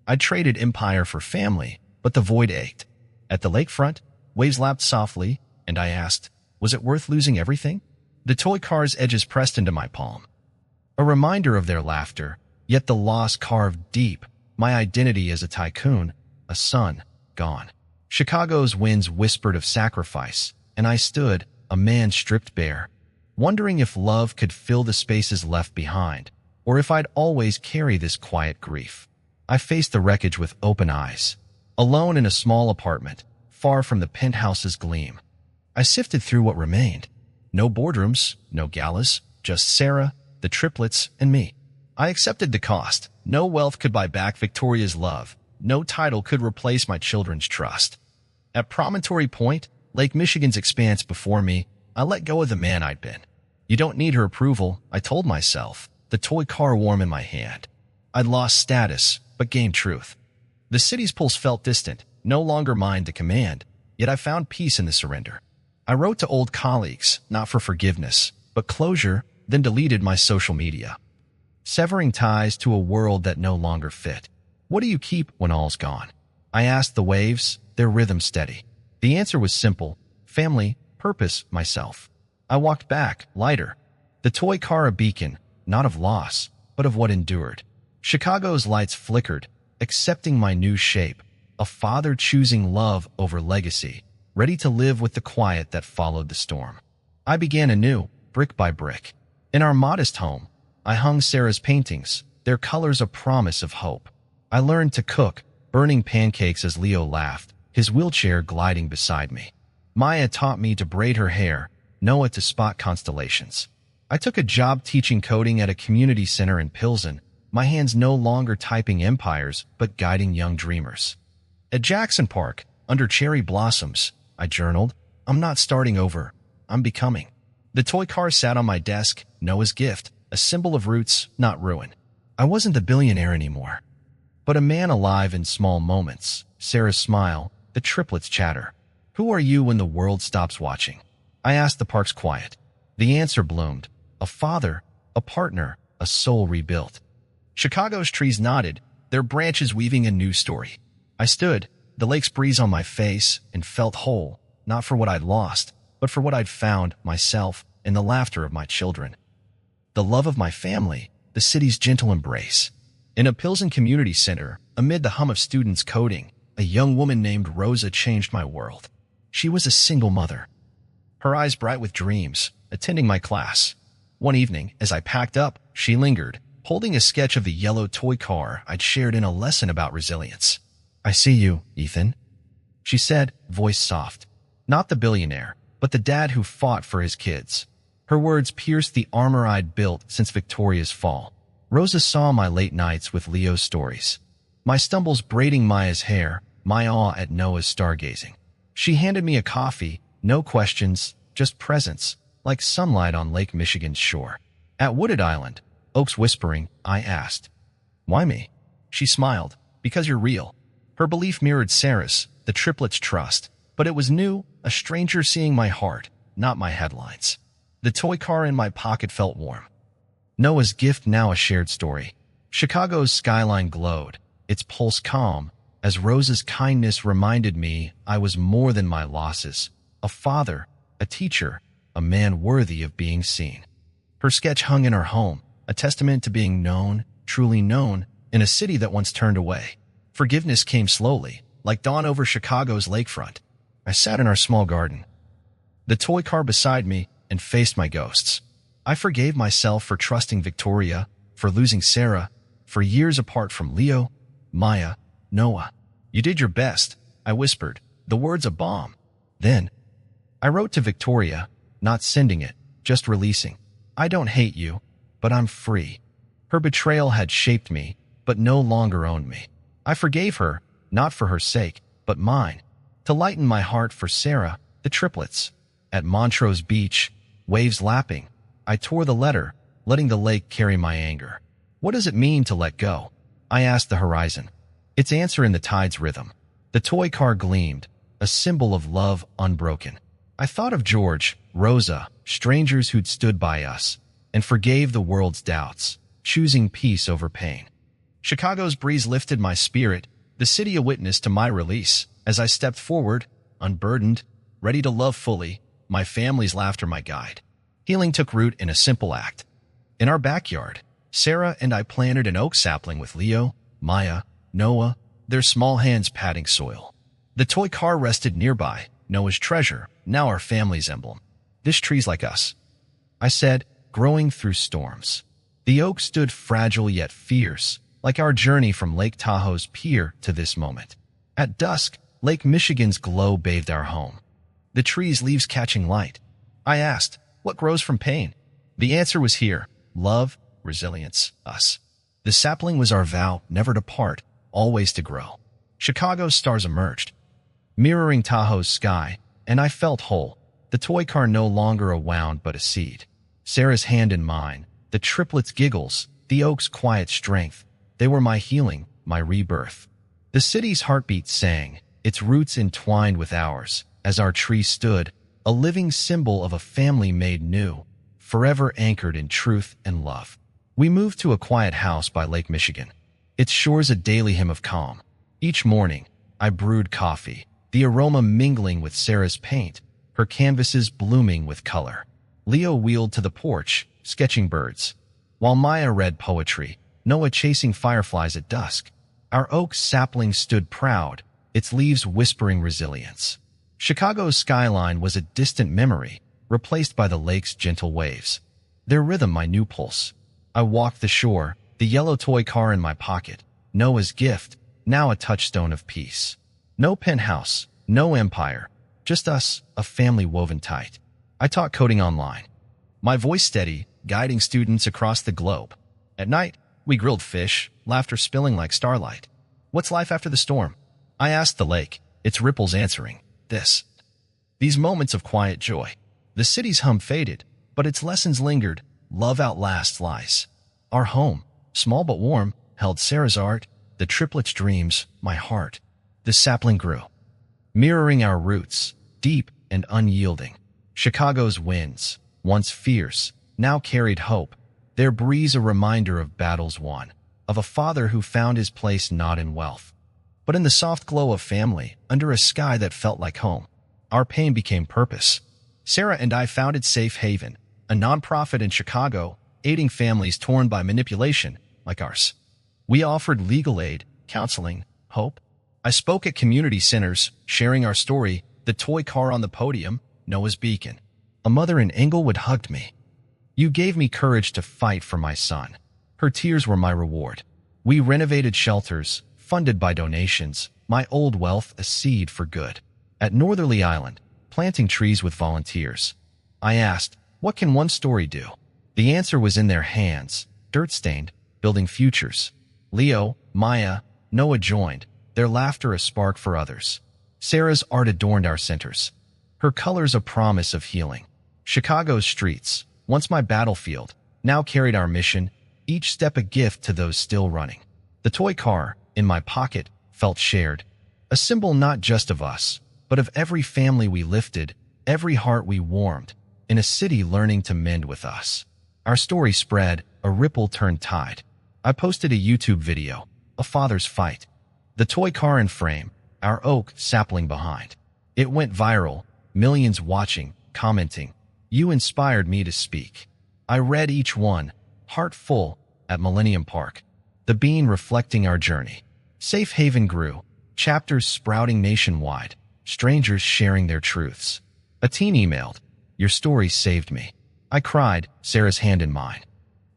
I traded empire for family, but the void ached. At the lakefront, waves lapped softly, and I asked, was it worth losing everything? The toy car's edges pressed into my palm. A reminder of their laughter, yet the loss carved deep, my identity as a tycoon, a son, gone. Chicago's winds whispered of sacrifice, and I stood, a man stripped bare, wondering if love could fill the spaces left behind, or if I'd always carry this quiet grief. I faced the wreckage with open eyes, alone in a small apartment, far from the penthouse's gleam. I sifted through what remained. No boardrooms, no galas, just Sarah, the triplets, and me. I accepted the cost. No wealth could buy back Victoria's love. No title could replace my children's trust. At Promontory Point, Lake Michigan's expanse before me, I let go of the man I'd been. You don't need her approval, I told myself, the toy car warm in my hand. I'd lost status, but gained truth. The city's pulse felt distant, no longer mine to command, yet I found peace in the surrender. I wrote to old colleagues, not for forgiveness, but closure, then deleted my social media, severing ties to a world that no longer fit. What do you keep when all's gone? I asked the waves, their rhythm steady. The answer was simple, family, purpose, myself. I walked back, lighter, the toy car a beacon, not of loss, but of what endured. Chicago's lights flickered, accepting my new shape, a father choosing love over legacy, ready to live with the quiet that followed the storm. I began anew, brick by brick. In our modest home, I hung Sarah's paintings, their colors a promise of hope. I learned to cook, burning pancakes as Leo laughed, his wheelchair gliding beside me. Maya taught me to braid her hair, Noah to spot constellations. I took a job teaching coding at a community center in Pilsen, my hands no longer typing empires, but guiding young dreamers. At Jackson Park, under cherry blossoms, I journaled, I'm not starting over, I'm becoming. The toy car sat on my desk, Noah's gift, a symbol of roots, not ruin. I wasn't the billionaire anymore, but a man alive in small moments, Sarah's smile, the triplets' chatter. Who are you when the world stops watching? I asked the park's quiet. The answer bloomed. A father, a partner, a soul rebuilt. Chicago's trees nodded, their branches weaving a new story. I stood, the lake's breeze on my face, and felt whole, not for what I'd lost, but for what I'd found, myself, in the laughter of my children. The love of my family, the city's gentle embrace. In a Pilsen community center, amid the hum of students coding, a young woman named Rosa changed my world. She was a single mother, her eyes bright with dreams, attending my class. One evening, as I packed up, she lingered, holding a sketch of the yellow toy car I'd shared in a lesson about resilience. I see you, Ethan, she said, voice soft. Not the billionaire, but the dad who fought for his kids. Her words pierced the armor I'd built since Victoria's fall. Rosa saw my late nights with Leo's stories, my stumbles braiding Maya's hair, my awe at Noah's stargazing. She handed me a coffee, no questions, just presence, like sunlight on Lake Michigan's shore. At Wooded Island, Oaks whispering, I asked, "Why me?" She smiled, "Because you're real." Her belief mirrored Sarah's, the triplets' trust, but it was new, a stranger seeing my heart, not my headlines. The toy car in my pocket felt warm. Noah's gift, now a shared story. Chicago's skyline glowed, its pulse calm, as Rosa's kindness reminded me I was more than my losses, a father, a teacher, a man worthy of being seen. Her sketch hung in her home, a testament to being known, truly known, in a city that once turned away. Forgiveness came slowly, like dawn over Chicago's lakefront. I sat in our small garden, the toy car beside me, and faced my ghosts. I forgave myself for trusting Victoria, for losing Sarah, for years apart from Leo, Maya, Noah. You did your best, I whispered, the words a bomb. Then, I wrote to Victoria, not sending it, just releasing. I don't hate you, but I'm free. Her betrayal had shaped me, but no longer owned me. I forgave her, not for her sake, but mine, to lighten my heart for Sarah, the triplets. At Montrose Beach, waves lapping, I tore the letter, letting the lake carry my anger. What does it mean to let go? I asked the horizon. Its answer in the tide's rhythm. The toy car gleamed, a symbol of love unbroken. I thought of George, Rosa, strangers who'd stood by us, and forgave the world's doubts, choosing peace over pain. Chicago's breeze lifted my spirit, the city a witness to my release. As I stepped forward, unburdened, ready to love fully, my family's laughter my guide. Healing took root in a simple act. In our backyard, Sarah and I planted an oak sapling with Leo, Maya, Noah, their small hands patting soil. The toy car rested nearby, Noah's treasure, now our family's emblem. This tree's like us, I said, growing through storms. The oak stood fragile yet fierce, like our journey from Lake Tahoe's pier to this moment. At dusk, Lake Michigan's glow bathed our home, the tree's leaves catching light. I asked, what grows from pain? The answer was here: love, resilience, us. The sapling was our vow, never to part, always to grow. Chicago's stars emerged, mirroring Tahoe's sky, and I felt whole, the toy car no longer a wound but a seed. Sarah's hand in mine, the triplets' giggles, the oak's quiet strength, they were my healing, my rebirth. The city's heartbeat sang, its roots entwined with ours, as our tree stood, a living symbol of a family made new, forever anchored in truth and love. We moved to a quiet house by Lake Michigan, its shores a daily hymn of calm. Each morning, I brewed coffee, the aroma mingling with Sarah's paint, her canvases blooming with color. Leo wheeled to the porch, sketching birds, while Maya read poetry, Noah chasing fireflies at dusk. Our oak sapling stood proud, its leaves whispering resilience. Chicago's skyline was a distant memory, replaced by the lake's gentle waves, their rhythm my new pulse. I walked the shore, the yellow toy car in my pocket, Noah's gift, now a touchstone of peace. No penthouse, no empire, just us, a family woven tight. I taught coding online, my voice steady, guiding students across the globe. At night, we grilled fish, laughter spilling like starlight. What's life after the storm? I asked the lake, its ripples answering, this. These moments of quiet joy. The city's hum faded, but its lessons lingered. Love outlasts lies. Our home, small but warm, held Sarah's art, the triplets' dreams, my heart. The sapling grew, mirroring our roots, deep and unyielding. Chicago's winds, once fierce, now carried hope, their breeze a reminder of battles won, of a father who found his place not in wealth, but in the soft glow of family, under a sky that felt like home. Our pain became purpose. Sarah and I founded Safe Haven, a nonprofit in Chicago, aiding families torn by manipulation like ours. We offered legal aid, counseling, hope. I spoke at community centers, sharing our story, the toy car on the podium, Noah's beacon. A mother in Englewood hugged me. You gave me courage to fight for my son. Her tears were my reward. We renovated shelters, funded by donations, my old wealth a seed for good. At Northerly Island, planting trees with volunteers. I asked, what can one story do? The answer was in their hands, dirt-stained, building futures. Leo, Maya, Noah joined, their laughter a spark for others. Sarah's art adorned our centers, her colors a promise of healing. Chicago's streets, once my battlefield, now carried our mission, each step a gift to those still running. The toy car, in my pocket, felt shared, a symbol not just of us, but of every family we lifted, every heart we warmed, in a city learning to mend with us. Our story spread, a ripple turned tide. I posted a YouTube video, a father's fight. The toy car in frame, our oak sapling behind. It went viral, millions watching, commenting. You inspired me to speak. I read each one, heart full, at Millennium Park. The bean reflecting our journey. Safe Haven grew, chapters sprouting nationwide, strangers sharing their truths. A teen emailed, your story saved me. I cried, Sarah's hand in mine.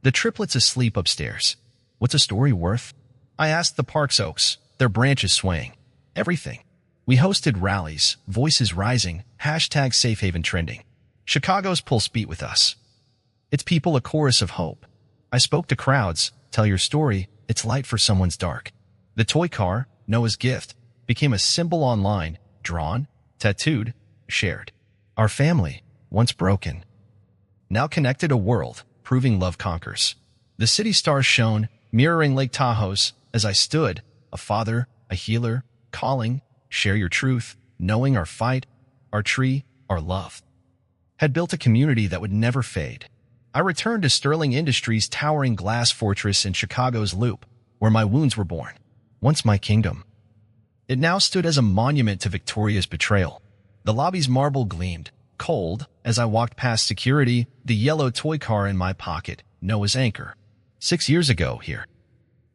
The triplets asleep upstairs. What's a story worth? I asked the park's oaks, their branches swaying. Everything. We hosted rallies, voices rising, hashtag Safe Haven trending. Chicago's pulse beat with us. Its people a chorus of hope. I spoke to crowds, tell your story, it's light for someone's dark. The toy car, Noah's gift, became a symbol online, drawn, tattooed, shared. Our family, once broken, now connected a world, proving love conquers. The city stars shone, mirroring Lake Tahoe's, as I stood, a father, a healer, calling, share your truth, knowing our fight, our tree, our love. Had built a community that would never fade. I returned to Sterling Industries' towering glass fortress in Chicago's Loop, where my wounds were born. Once my kingdom. It now stood as a monument to Victoria's betrayal. The lobby's marble gleamed, cold, as I walked past security, the yellow toy car in my pocket, Noah's anchor. 6 years ago here.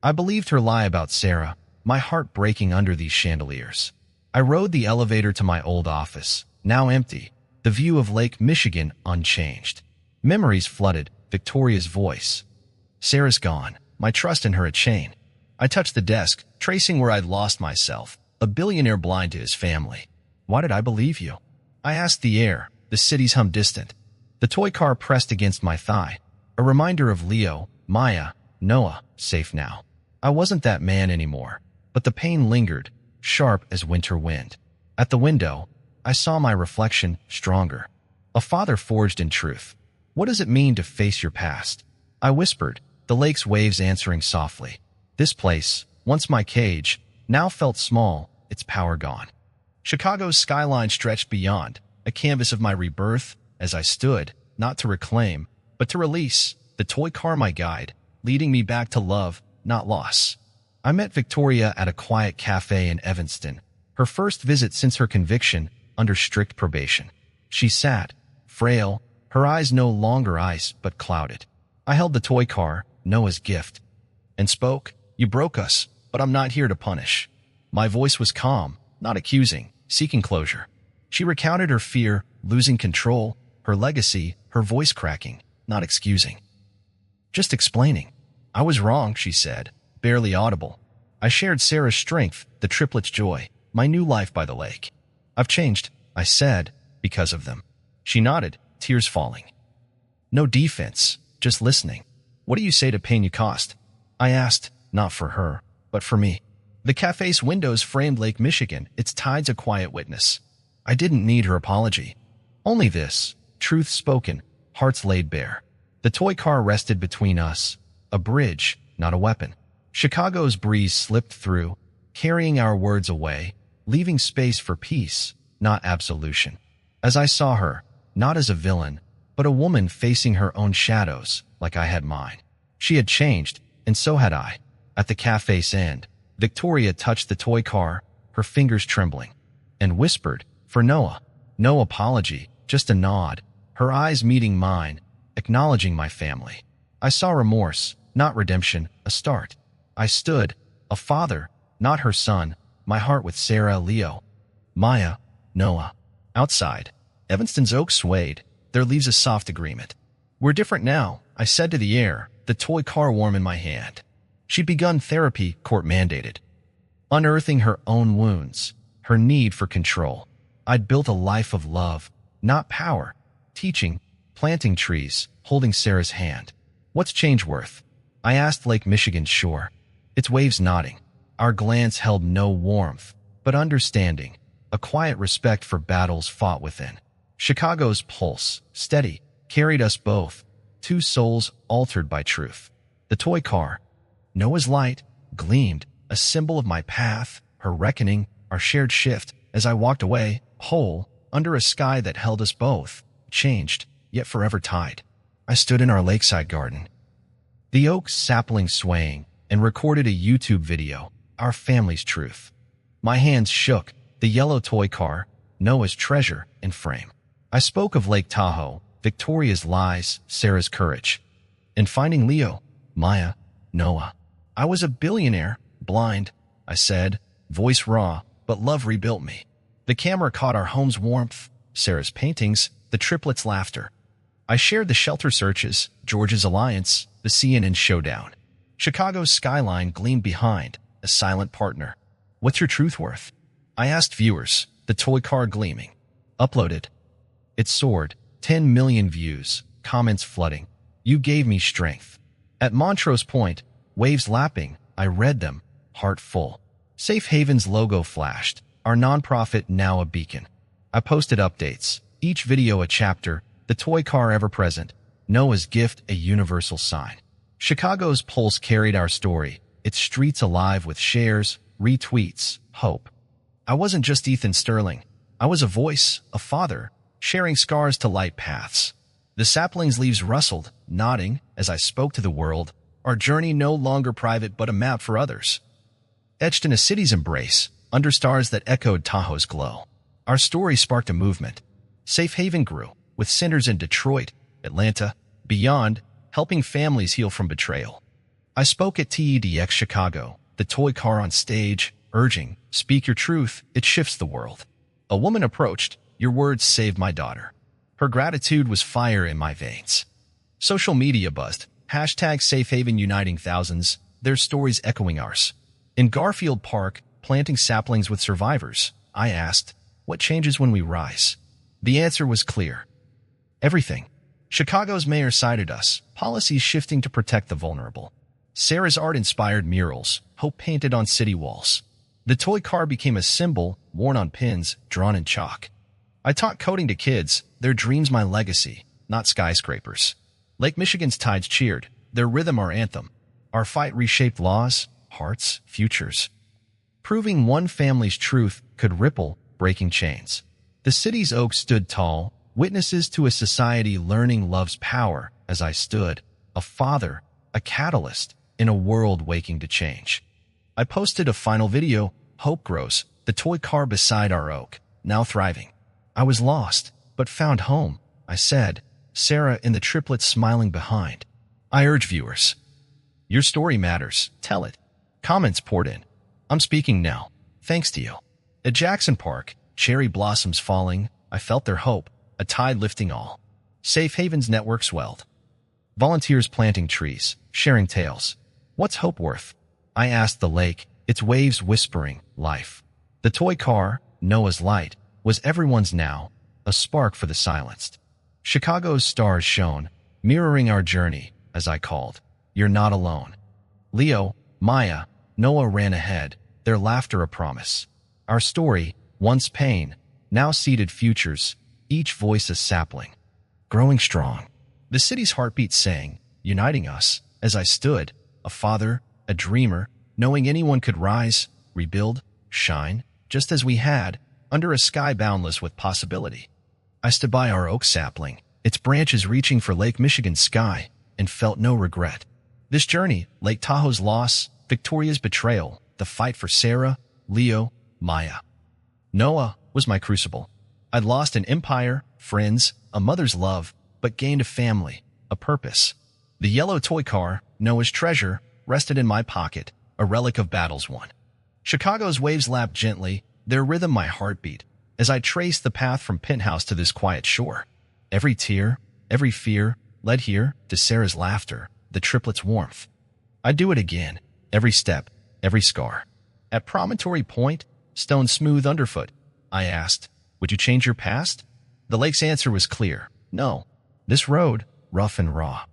I believed her lie about Sarah, my heart breaking under these chandeliers. I rode the elevator to my old office, now empty, the view of Lake Michigan unchanged. Memories flooded, Victoria's voice. Sarah's gone, my trust in her a chain. I touched the desk, tracing where I'd lost myself, a billionaire blind to his family. Why did I believe you? I asked the air, the city's hum distant. The toy car pressed against my thigh, a reminder of Leo, Maya, Noah, safe now. I wasn't that man anymore, but the pain lingered, sharp as winter wind. At the window, I saw my reflection, stronger. A father forged in truth. What does it mean to face your past? I whispered, the lake's waves answering softly. This place, once my cage, now felt small, its power gone. Chicago's skyline stretched beyond, a canvas of my rebirth, as I stood, not to reclaim, but to release, the toy car my guide, leading me back to love, not loss. I met Victoria at a quiet cafe in Evanston, her first visit since her conviction, under strict probation. She sat, frail, her eyes no longer ice but clouded. I held the toy car, Noah's gift, and spoke, you broke us, but I'm not here to punish. My voice was calm, not accusing, seeking closure. She recounted her fear, losing control, her legacy, her voice cracking, not excusing. Just explaining. I was wrong, she said, barely audible. I shared Sarah's strength, the triplets' joy, my new life by the lake. I've changed, I said, because of them. She nodded, tears falling. No defense, just listening. What do you say to pain you caused? I asked, not for her, but for me. The cafe's windows framed Lake Michigan, its tides a quiet witness. I didn't need her apology. Only this, truth spoken, hearts laid bare. The toy car rested between us, a bridge, not a weapon. Chicago's breeze slipped through, carrying our words away, leaving space for peace, not absolution. As I saw her, not as a villain, but a woman facing her own shadows, like I had mine. She had changed, and so had I. At the cafe's end, Victoria touched the toy car, her fingers trembling, and whispered, for Noah. No apology, just a nod, her eyes meeting mine, acknowledging my family. I saw remorse, not redemption, a start. I stood, a father, not her son, my heart with Sarah, Leo, Maya, Noah. Outside, Evanston's oaks swayed, their leaves a soft agreement. We're different now, I said to the air, the toy car warm in my hand. She'd begun therapy, court-mandated. unearthing her own wounds, her need for control. I'd built a life of love, not power, teaching, planting trees, holding Sarah's hand. What's change worth? I asked Lake Michigan's shore, its waves nodding. Our glance held no warmth, but understanding, a quiet respect for battles fought within. Chicago's pulse, steady, carried us both, two souls altered by truth. The toy car, Noah's light, gleamed, a symbol of my path, her reckoning, our shared shift. As I walked away, whole, under a sky that held us both, changed, yet forever tied. I stood in our lakeside garden, the oak sapling swaying, and recorded a YouTube video, our family's truth. My hands shook, the yellow toy car, Noah's treasure, in frame. I spoke of Lake Tahoe, Victoria's lies, Sarah's courage, and finding Leo, Maya, Noah. I was a billionaire, blind, I said, voice raw, but love rebuilt me. The camera caught our home's warmth, Sarah's paintings, the triplets' laughter. I shared the shelter searches, George's alliance, the CNN showdown. Chicago's skyline gleamed behind, a silent partner. What's your truth worth? I asked viewers, the toy car gleaming. Uploaded. It soared, 10 million views, comments flooding. You gave me strength. At Montrose Point, waves lapping, I read them, heart full. Safe Haven's logo flashed, our nonprofit now a beacon. I posted updates, each video a chapter, the toy car ever present, Noah's gift a universal sign. Chicago's pulse carried our story, its streets alive with shares, retweets, hope. I wasn't just Ethan Sterling. I was a voice, a father, sharing scars to light paths. The sapling's leaves rustled, nodding, as I spoke to the world, our journey no longer private but a map for others. Etched in a city's embrace, under stars that echoed Tahoe's glow, our story sparked a movement. Safe Haven grew, with centers in Detroit, Atlanta, beyond, helping families heal from betrayal. I spoke at TEDx Chicago, the toy car on stage, urging, speak your truth, it shifts the world. A woman approached, your words saved my daughter. Her gratitude was fire in my veins. Social media buzzed, hashtag Safe Haven uniting thousands, their stories echoing ours. In Garfield Park, planting saplings with survivors, I asked, what changes when we rise? The answer was clear. Everything. Chicago's mayor cited us, policies shifting to protect the vulnerable. Sarah's art inspired murals, hope painted on city walls. The toy car became a symbol, worn on pins, drawn in chalk. I taught coding to kids, their dreams my legacy, not skyscrapers. Lake Michigan's tides cheered, their rhythm our anthem. Our fight reshaped laws, hearts, futures. Proving one family's truth could ripple, breaking chains. The city's oak stood tall, witnesses to a society learning love's power as I stood, a father, a catalyst, in a world waking to change. I posted a final video, Hope Grows, the toy car beside our oak, now thriving. I was lost, but found home, I said, Sarah and the triplets smiling behind. I urge viewers. Your story matters, tell it. Comments poured in. I'm speaking now, thanks to you. At Jackson Park, cherry blossoms falling, I felt their hope, a tide lifting all. Safe Haven's network swelled. Volunteers planting trees, sharing tales. What's hope worth? I asked the lake, its waves whispering, life. The toy car, Noah's light, was everyone's now, a spark for the silenced. Chicago's stars shone, mirroring our journey, as I called. You're not alone. Leo, Maya, Noah ran ahead, their laughter a promise. Our story, once pain, now seeded futures, each voice a sapling. Growing strong. The city's heartbeat sang, uniting us, as I stood, a father, a dreamer, knowing anyone could rise, rebuild, shine, just as we had, under a sky boundless with possibility. I stood by our oak sapling, its branches reaching for Lake Michigan's sky, and felt no regret. This journey, Lake Tahoe's loss, Victoria's betrayal, the fight for Sarah, Leo, Maya. Noah was my crucible. I'd lost an empire, friends, a mother's love, but gained a family, a purpose. The yellow toy car, Noah's treasure, rested in my pocket, a relic of battles won. Chicago's waves lapped gently, their rhythm my heartbeat, as I traced the path from Penthouse to this quiet shore. Every tear, every fear, led here to Sarah's laughter, the triplets' warmth. I'd do it again, every step, every scar. At Promontory Point, stone smooth underfoot, I asked, would you change your past? The lake's answer was clear. No. This road, rough and raw,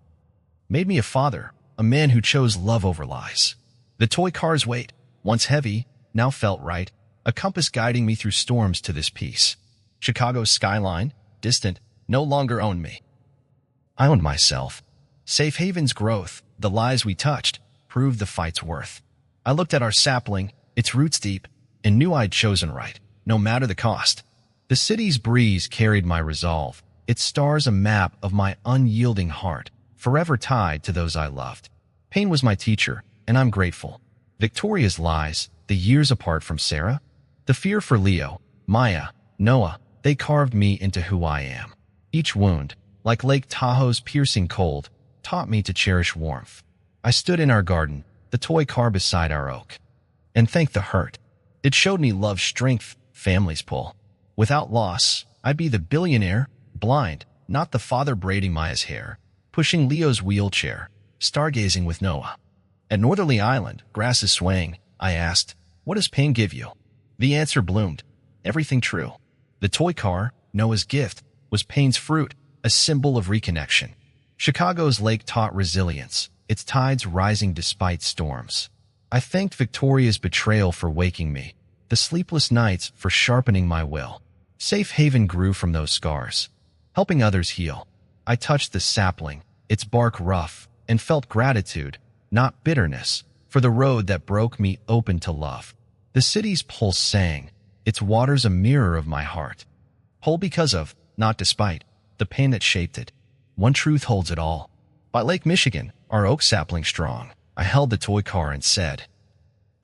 made me a father, a man who chose love over lies. The toy car's weight, once heavy, now felt right, a compass guiding me through storms to this peace. Chicago's skyline, distant, no longer owned me. I owned myself. Safe Haven's growth, the lies we touched, proved the fight's worth. I looked at our sapling, its roots deep, and knew I'd chosen right, no matter the cost. The city's breeze carried my resolve, its stars a map of my unyielding heart, forever tied to those I loved. Pain was my teacher, and I'm grateful. Victoria's lies, the years apart from Sarah, the fear for Leo, Maya, Noah, they carved me into who I am. Each wound, like Lake Tahoe's piercing cold, taught me to cherish warmth. I stood in our garden, the toy car beside our oak, and thanked the hurt. It showed me love's strength, family's pull. Without loss, I'd be the billionaire, blind, not the father braiding Maya's hair, pushing Leo's wheelchair, stargazing with Noah. At Northerly Island, grass is swaying, I asked, what does pain give you? The answer bloomed. Everything true. The toy car, Noah's gift, was pain's fruit, a symbol of reconnection. Chicago's lake taught resilience, its tides rising despite storms. I thanked Victoria's betrayal for waking me, the sleepless nights for sharpening my will. Safe Haven grew from those scars, helping others heal. I touched the sapling, its bark rough, and felt gratitude, not bitterness, for the road that broke me open to love. The city's pulse sang, its waters a mirror of my heart. Whole because of, not despite, the pain that shaped it. One truth holds it all. By Lake Michigan, our oak sapling strong, I held the toy car and said,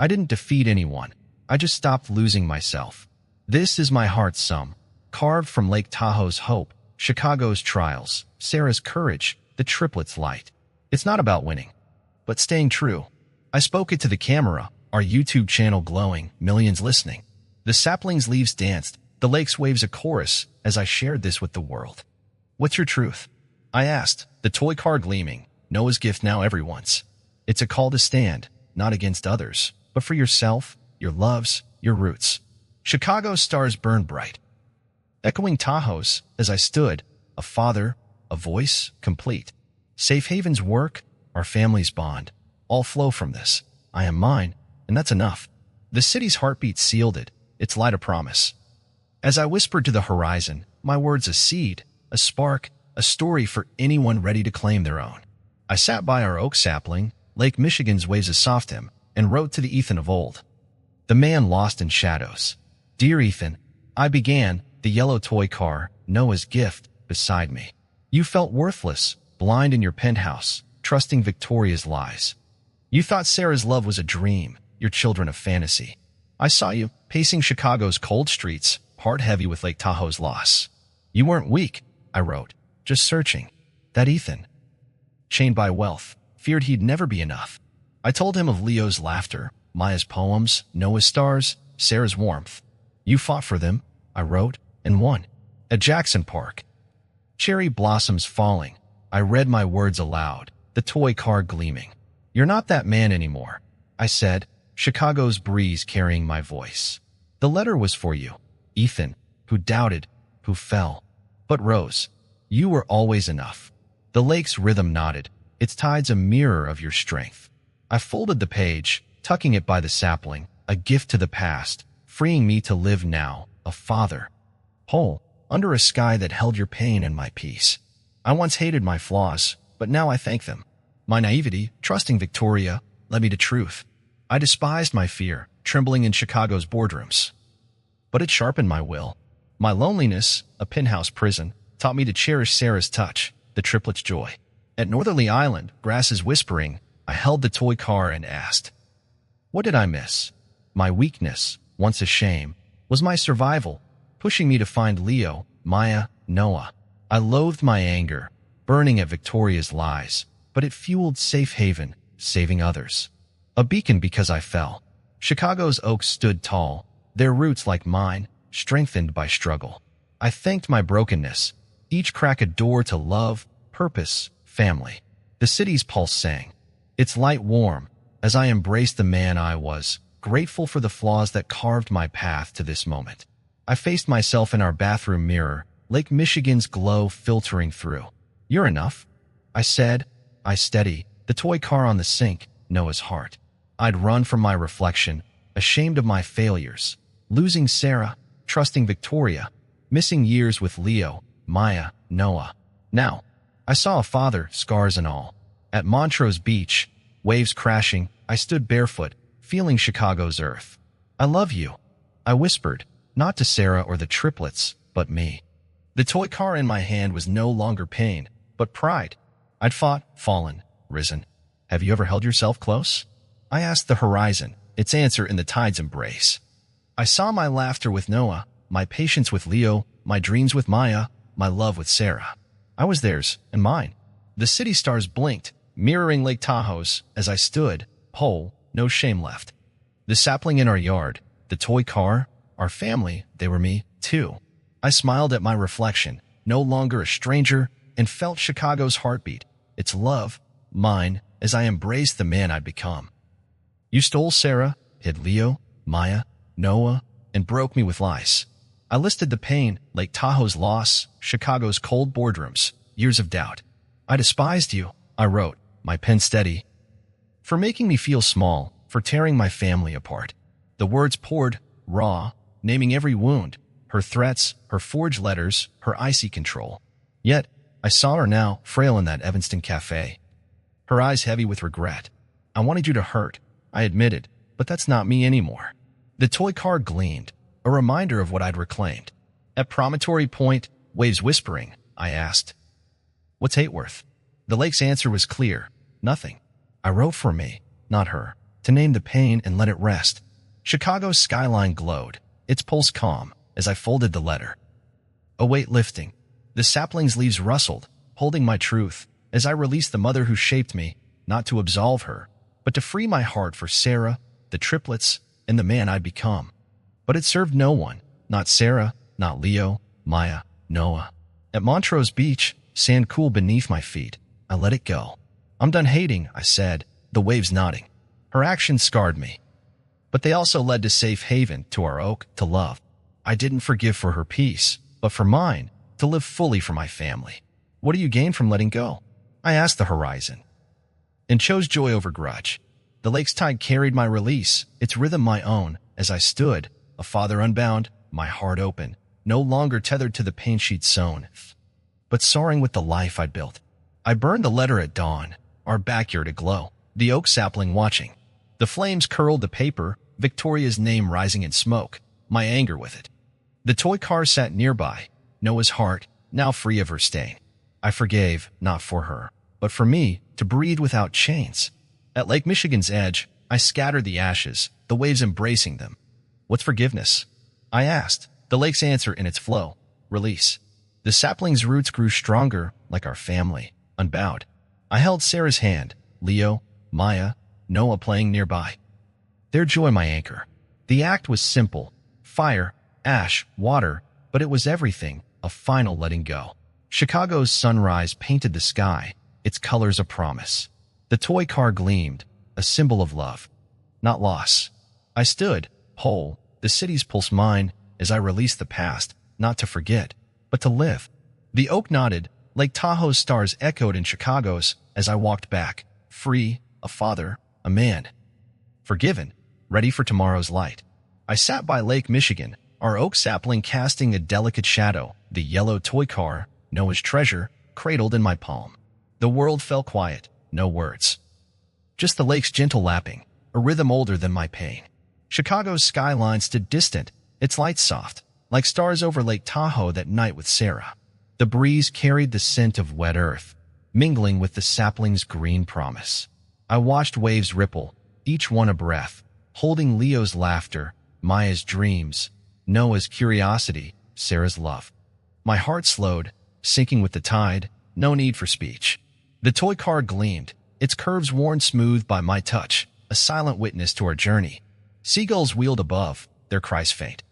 I didn't defeat anyone. I just stopped losing myself. This is my heart's sum, carved from Lake Tahoe's hope, Chicago's trials, Sarah's courage, the triplets' light. It's not about winning, but staying true. I spoke it to the camera, our YouTube channel glowing, millions listening. The sapling's leaves danced, the lake's waves a chorus as I shared this with the world. What's your truth? I asked, the toy car gleaming, Noah's gift now everyone's. It's a call to stand, not against others, but for yourself, your loves, your roots. Chicago's stars burned bright, echoing Tahoe's as I stood, a father, a voice, complete. Safe Haven's work, our family's bond, all flow from this. I am mine, and that's enough. The city's heartbeat sealed it, its light a promise. As I whispered to the horizon, my words a seed, a spark, a story for anyone ready to claim their own. I sat by our oak sapling, Lake Michigan's waves a soft hymn, and wrote to the Ethan of old, the man lost in shadows. Dear Ethan, I began, the yellow toy car, Noah's gift, beside me. You felt worthless, blind in your penthouse, trusting Victoria's lies. You thought Sarah's love was a dream, your children a fantasy. I saw you, pacing Chicago's cold streets, heart heavy with Lake Tahoe's loss. You weren't weak, I wrote, just searching. That Ethan, chained by wealth, feared he'd never be enough. I told him of Leo's laughter, Maya's poems, Noah's stars, Sarah's warmth. You fought for them, I wrote, and won. At Jackson Park, cherry blossoms falling, I read my words aloud, the toy car gleaming. You're not that man anymore, I said, Chicago's breeze carrying my voice. The letter was for you, Ethan, who doubted, who fell, but rose. You were always enough. The lake's rhythm nodded, its tides a mirror of your strength. I folded the page, tucking it by the sapling, a gift to the past, freeing me to live now, a father, whole, under a sky that held your pain and my peace. I once hated my flaws, but now I thank them. My naivety, trusting Victoria, led me to truth. I despised my fear, trembling in Chicago's boardrooms. But it sharpened my will. My loneliness, a penthouse prison, taught me to cherish Sarah's touch, the triplets' joy. At Northerly Island, grass is whispering, I held the toy car and asked, what did I miss? My weakness, once a shame, was my survival, pushing me to find Leo, Maya, Noah. I loathed my anger, burning at Victoria's lies, but it fueled Safe Haven, saving others. A beacon because I fell. Chicago's oaks stood tall, their roots like mine, strengthened by struggle. I thanked my brokenness, each crack a door to love, purpose, family. The city's pulse sang, its light warm, as I embraced the man I was, grateful for the flaws that carved my path to this moment. I faced myself in our bathroom mirror, Lake Michigan's glow filtering through. "You're enough," I said. I steady the toy car on the sink, Noah's heart. I'd run from my reflection, ashamed of my failures, losing Sarah, trusting Victoria, missing years with Leo, Maya, Noah. Now, I saw a father, scars and all. At Montrose Beach, waves crashing, I stood barefoot, feeling Chicago's earth. "I love you," I whispered, not to Sarah or the triplets, but me. The toy car in my hand was no longer pain, but pride. I'd fought, fallen, risen. "Have you ever held yourself close?" I asked the horizon, its answer in the tide's embrace. I saw my laughter with Noah, my patience with Leo, my dreams with Maya, my love with Sarah. I was theirs and mine. The city stars blinked, mirroring Lake Tahoe's as I stood, whole, no shame left. The sapling in our yard, the toy car, our family, they were me, too. I smiled at my reflection, no longer a stranger, and felt Chicago's heartbeat, its love, mine, as I embraced the man I'd become. You stole Sarah, hid Leo, Maya, Noah, and broke me with lies. I listed the pain, Lake Tahoe's loss, Chicago's cold boardrooms, years of doubt. "I despised you," I wrote, my pen steady, "for making me feel small, for tearing my family apart." The words poured, raw, naming every wound, her threats, her forged letters, her icy control. Yet, I saw her now, frail in that Evanston cafe. Her eyes heavy with regret. "I wanted you to hurt," I admitted, "but that's not me anymore." The toy car gleamed, a reminder of what I'd reclaimed. At Promontory Point, waves whispering, I asked, "What's hate worth?" The lake's answer was clear, nothing. I wrote for me, not her, to name the pain and let it rest. Chicago's skyline glowed, its pulse calm, as I folded the letter. A weight lifting. The sapling's leaves rustled, holding my truth, as I released the mother who shaped me, not to absolve her, but to free my heart for Sarah, the triplets, and the man I'd become. But it served no one, not Sarah, not Leo, Maya, Noah. At Montrose Beach, sand cool beneath my feet, I let it go. "I'm done hating," I said, the waves nodding. Her actions scarred me. But they also led to safe haven, to our oak, to love. I didn't forgive for her peace, but for mine, to live fully for my family. "What do you gain from letting go?" I asked the horizon, and chose joy over grudge. The lake's tide carried my release, its rhythm my own, as I stood, a father unbound, my heart open, no longer tethered to the pain she'd sown, but soaring with the life I'd built. I burned the letter at dawn, our backyard aglow, the oak sapling watching. The flames curled the paper, Victoria's name rising in smoke, my anger with it. The toy car sat nearby, Noah's heart, now free of her stain. I forgave, not for her, but for me, to breathe without chains. At Lake Michigan's edge, I scattered the ashes, the waves embracing them. "What's forgiveness?" I asked, the lake's answer in its flow, release. The sapling's roots grew stronger, like our family, unbowed. I held Sarah's hand, Leo, Maya, Noah playing nearby. Their joy my anchor. The act was simple, fire, ash, water, but it was everything, a final letting go. Chicago's sunrise painted the sky, its colors a promise. The toy car gleamed, a symbol of love, not loss. I stood, whole, the city's pulse mine, as I released the past, not to forget, but to live. The oak nodded, Lake Tahoe's stars echoed in Chicago's as I walked back, free, a father, a man. Forgiven, ready for tomorrow's light. I sat by Lake Michigan, our oak sapling casting a delicate shadow, the yellow toy car, Noah's treasure, cradled in my palm. The world fell quiet, no words. Just the lake's gentle lapping, a rhythm older than my pain. Chicago's skyline stood distant, its lights soft, like stars over Lake Tahoe that night with Sarah. The breeze carried the scent of wet earth, mingling with the sapling's green promise. I watched waves ripple, each one a breath, holding Leo's laughter, Maya's dreams, Noah's curiosity, Sarah's love. My heart slowed, sinking with the tide, no need for speech. The toy car gleamed, its curves worn smooth by my touch, a silent witness to our journey. Seagulls wheeled above, their cries faint.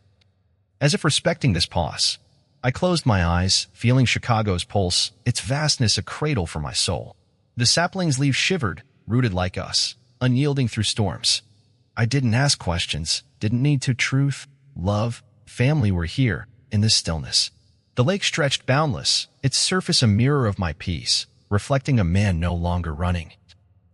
As if respecting this pause, I closed my eyes, feeling Chicago's pulse, its vastness a cradle for my soul. The sapling's leaves shivered, rooted like us, unyielding through storms. I didn't ask questions, didn't need to. Truth, love, family were here, in this stillness. The lake stretched boundless, its surface a mirror of my peace, reflecting a man no longer running,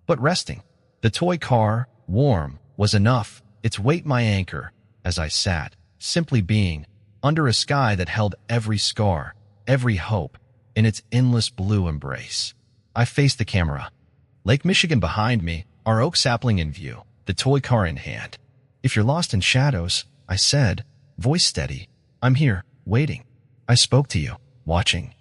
but resting. The toy car, warm, was enough, its weight my anchor, as I sat, simply being, under a sky that held every scar, every hope, in its endless blue embrace. I faced the camera. Lake Michigan behind me, our oak sapling in view, the toy car in hand. If you're lost in shadows, I said, voice steady, I'm here, waiting. I spoke to you, watching.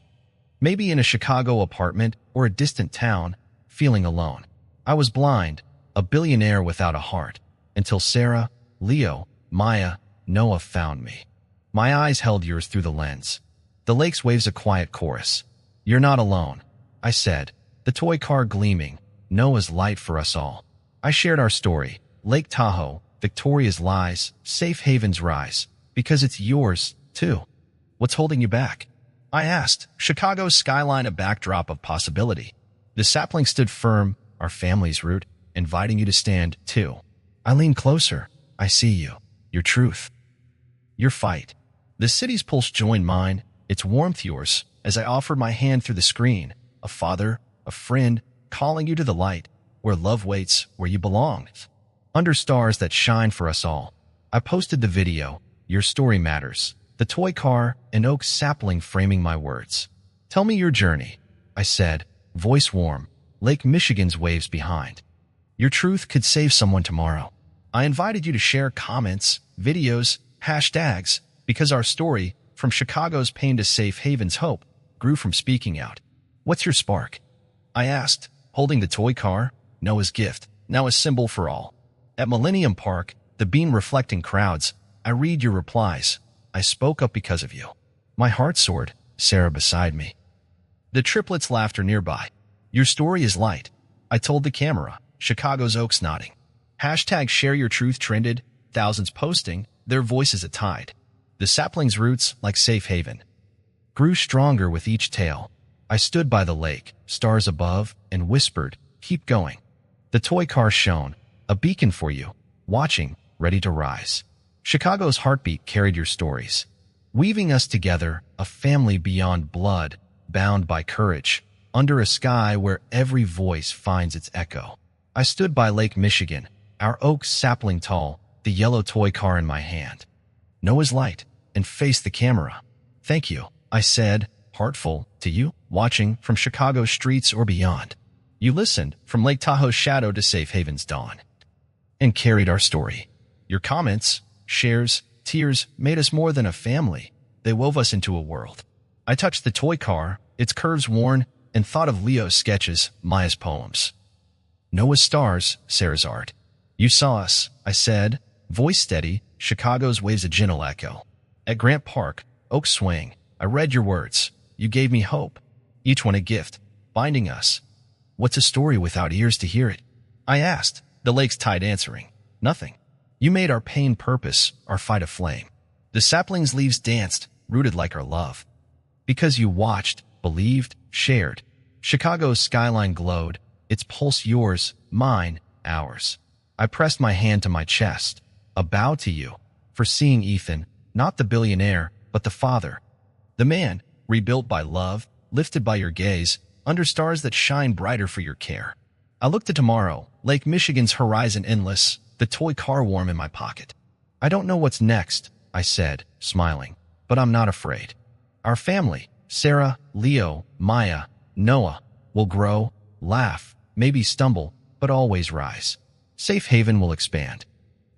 Maybe in a Chicago apartment or a distant town, feeling alone. I was blind, a billionaire without a heart, until Sarah, Leo, Maya, Noah found me. My eyes held yours through the lens. The lake's waves a quiet chorus. You're not alone, I said, the toy car gleaming, Noah's light for us all. I shared our story, Lake Tahoe, Victoria's lies, safe havens rise, because it's yours, too. What's holding you back? I asked, Chicago's skyline a backdrop of possibility. The sapling stood firm, our family's root, inviting you to stand, too. I lean closer. I see you, your truth, your fight. The city's pulse joined mine, its warmth yours, as I offered my hand through the screen, a father, a friend, calling you to the light, where love waits, where you belong. Under stars that shine for us all. I posted the video, your story matters, the toy car, an oak sapling framing my words. Tell me your journey, I said, voice warm, Lake Michigan's waves behind. Your truth could save someone tomorrow. I invited you to share comments, videos, hashtags, because our story, from Chicago's pain to safe haven's hope, grew from speaking out. What's your spark? I asked, holding the toy car, Noah's gift, now a symbol for all. At Millennium Park, the beam reflecting crowds, I read your replies. I spoke up because of you. My heart soared, Sarah beside me. The triplets' laughter nearby. Your story is light. I told the camera, Chicago's oaks nodding. Hashtag share your truth trended, thousands posting, their voices a tide. The sapling's roots, like safe haven, grew stronger with each tale. I stood by the lake, stars above, and whispered, keep going. The toy car shone, a beacon for you, watching, ready to rise. Chicago's heartbeat carried your stories, weaving us together, a family beyond blood, bound by courage, under a sky where every voice finds its echo. I stood by Lake Michigan, our oak sapling tall, the yellow toy car in my hand. Noah's light, and faced the camera. Thank you, I said, heartful, to you, watching from Chicago's streets or beyond. You listened, from Lake Tahoe's shadow to Safe Haven's dawn, and carried our story. Your comments, shares, tears made us more than a family. They wove us into a world. I touched the toy car, its curves worn, and thought of Leo's sketches, Maya's poems. Noah's stars, Sarah's art. You saw us, I said, voice steady, Chicago's waves a gentle echo. At Grant Park, oak swing, I read your words. You gave me hope, each one a gift, binding us. What's a story without ears to hear it? I asked, the lake's tide answering. Nothing. You made our pain purpose, our fight a flame. The sapling's leaves danced, rooted like our love. Because you watched, believed, shared. Chicago's skyline glowed, its pulse yours, mine, ours. I pressed my hand to my chest, a bow to you, for seeing Ethan, not the billionaire, but the father. The man, rebuilt by love, lifted by your gaze, under stars that shine brighter for your care. I looked to tomorrow, Lake Michigan's horizon endless, the toy car warm in my pocket. I don't know what's next, I said, smiling, but I'm not afraid. Our family, Sarah, Leo, Maya, Noah, will grow, laugh, maybe stumble, but always rise. Safe Haven will expand,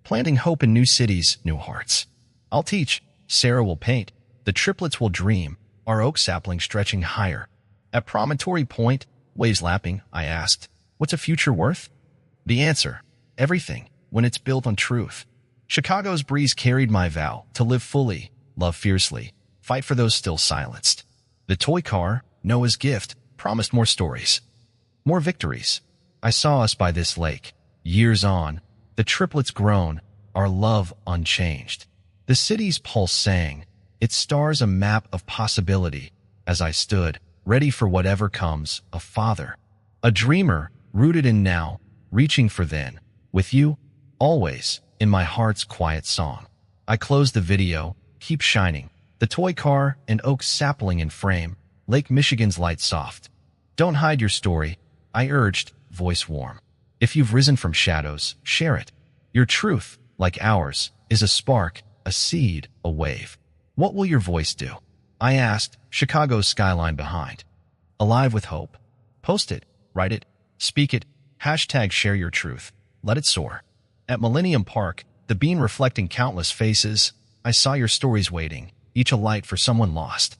planting hope in new cities, new hearts. I'll teach, Sarah will paint, the triplets will dream, our oak sapling stretching higher. At Promontory Point, waves lapping, I asked, what's a future worth? The answer, everything, when it's built on truth. Chicago's breeze carried my vow to live fully, love fiercely, fight for those still silenced. The toy car, Noah's gift, promised more stories, more victories. I saw us by this lake. Years on, the triplets grown, our love unchanged. The city's pulse sang, its stars a map of possibility. As I stood, ready for whatever comes, a father, a dreamer, rooted in now, reaching for then. With you, always, in my heart's quiet song. I close the video, keep shining. The toy car, an oak sapling in frame, Lake Michigan's light soft. Don't hide your story, I urged, voice warm. If you've risen from shadows, share it. Your truth, like ours, is a spark, a seed, a wave. What will your voice do? I asked, Chicago's skyline behind. Alive with hope. Post it, write it, speak it, hashtag share your truth. Let it soar. At Millennium Park, the beam reflecting countless faces, I saw your stories waiting, each a light for someone lost.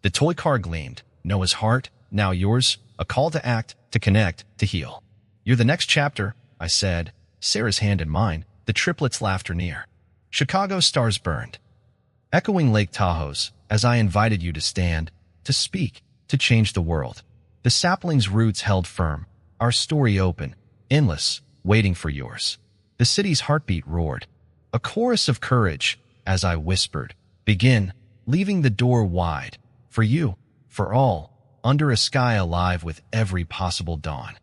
The toy car gleamed, Noah's heart, now yours, a call to act, to connect, to heal. You're the next chapter, I said, Sarah's hand in mine, the triplets' laughter near. Chicago stars burned, echoing Lake Tahoe's, as I invited you to stand, to speak, to change the world. The sapling's roots held firm, our story open, endless, waiting for yours. The city's heartbeat roared, a chorus of courage, as I whispered, begin, leaving the door wide, for you, for all, under a sky alive with every possible dawn.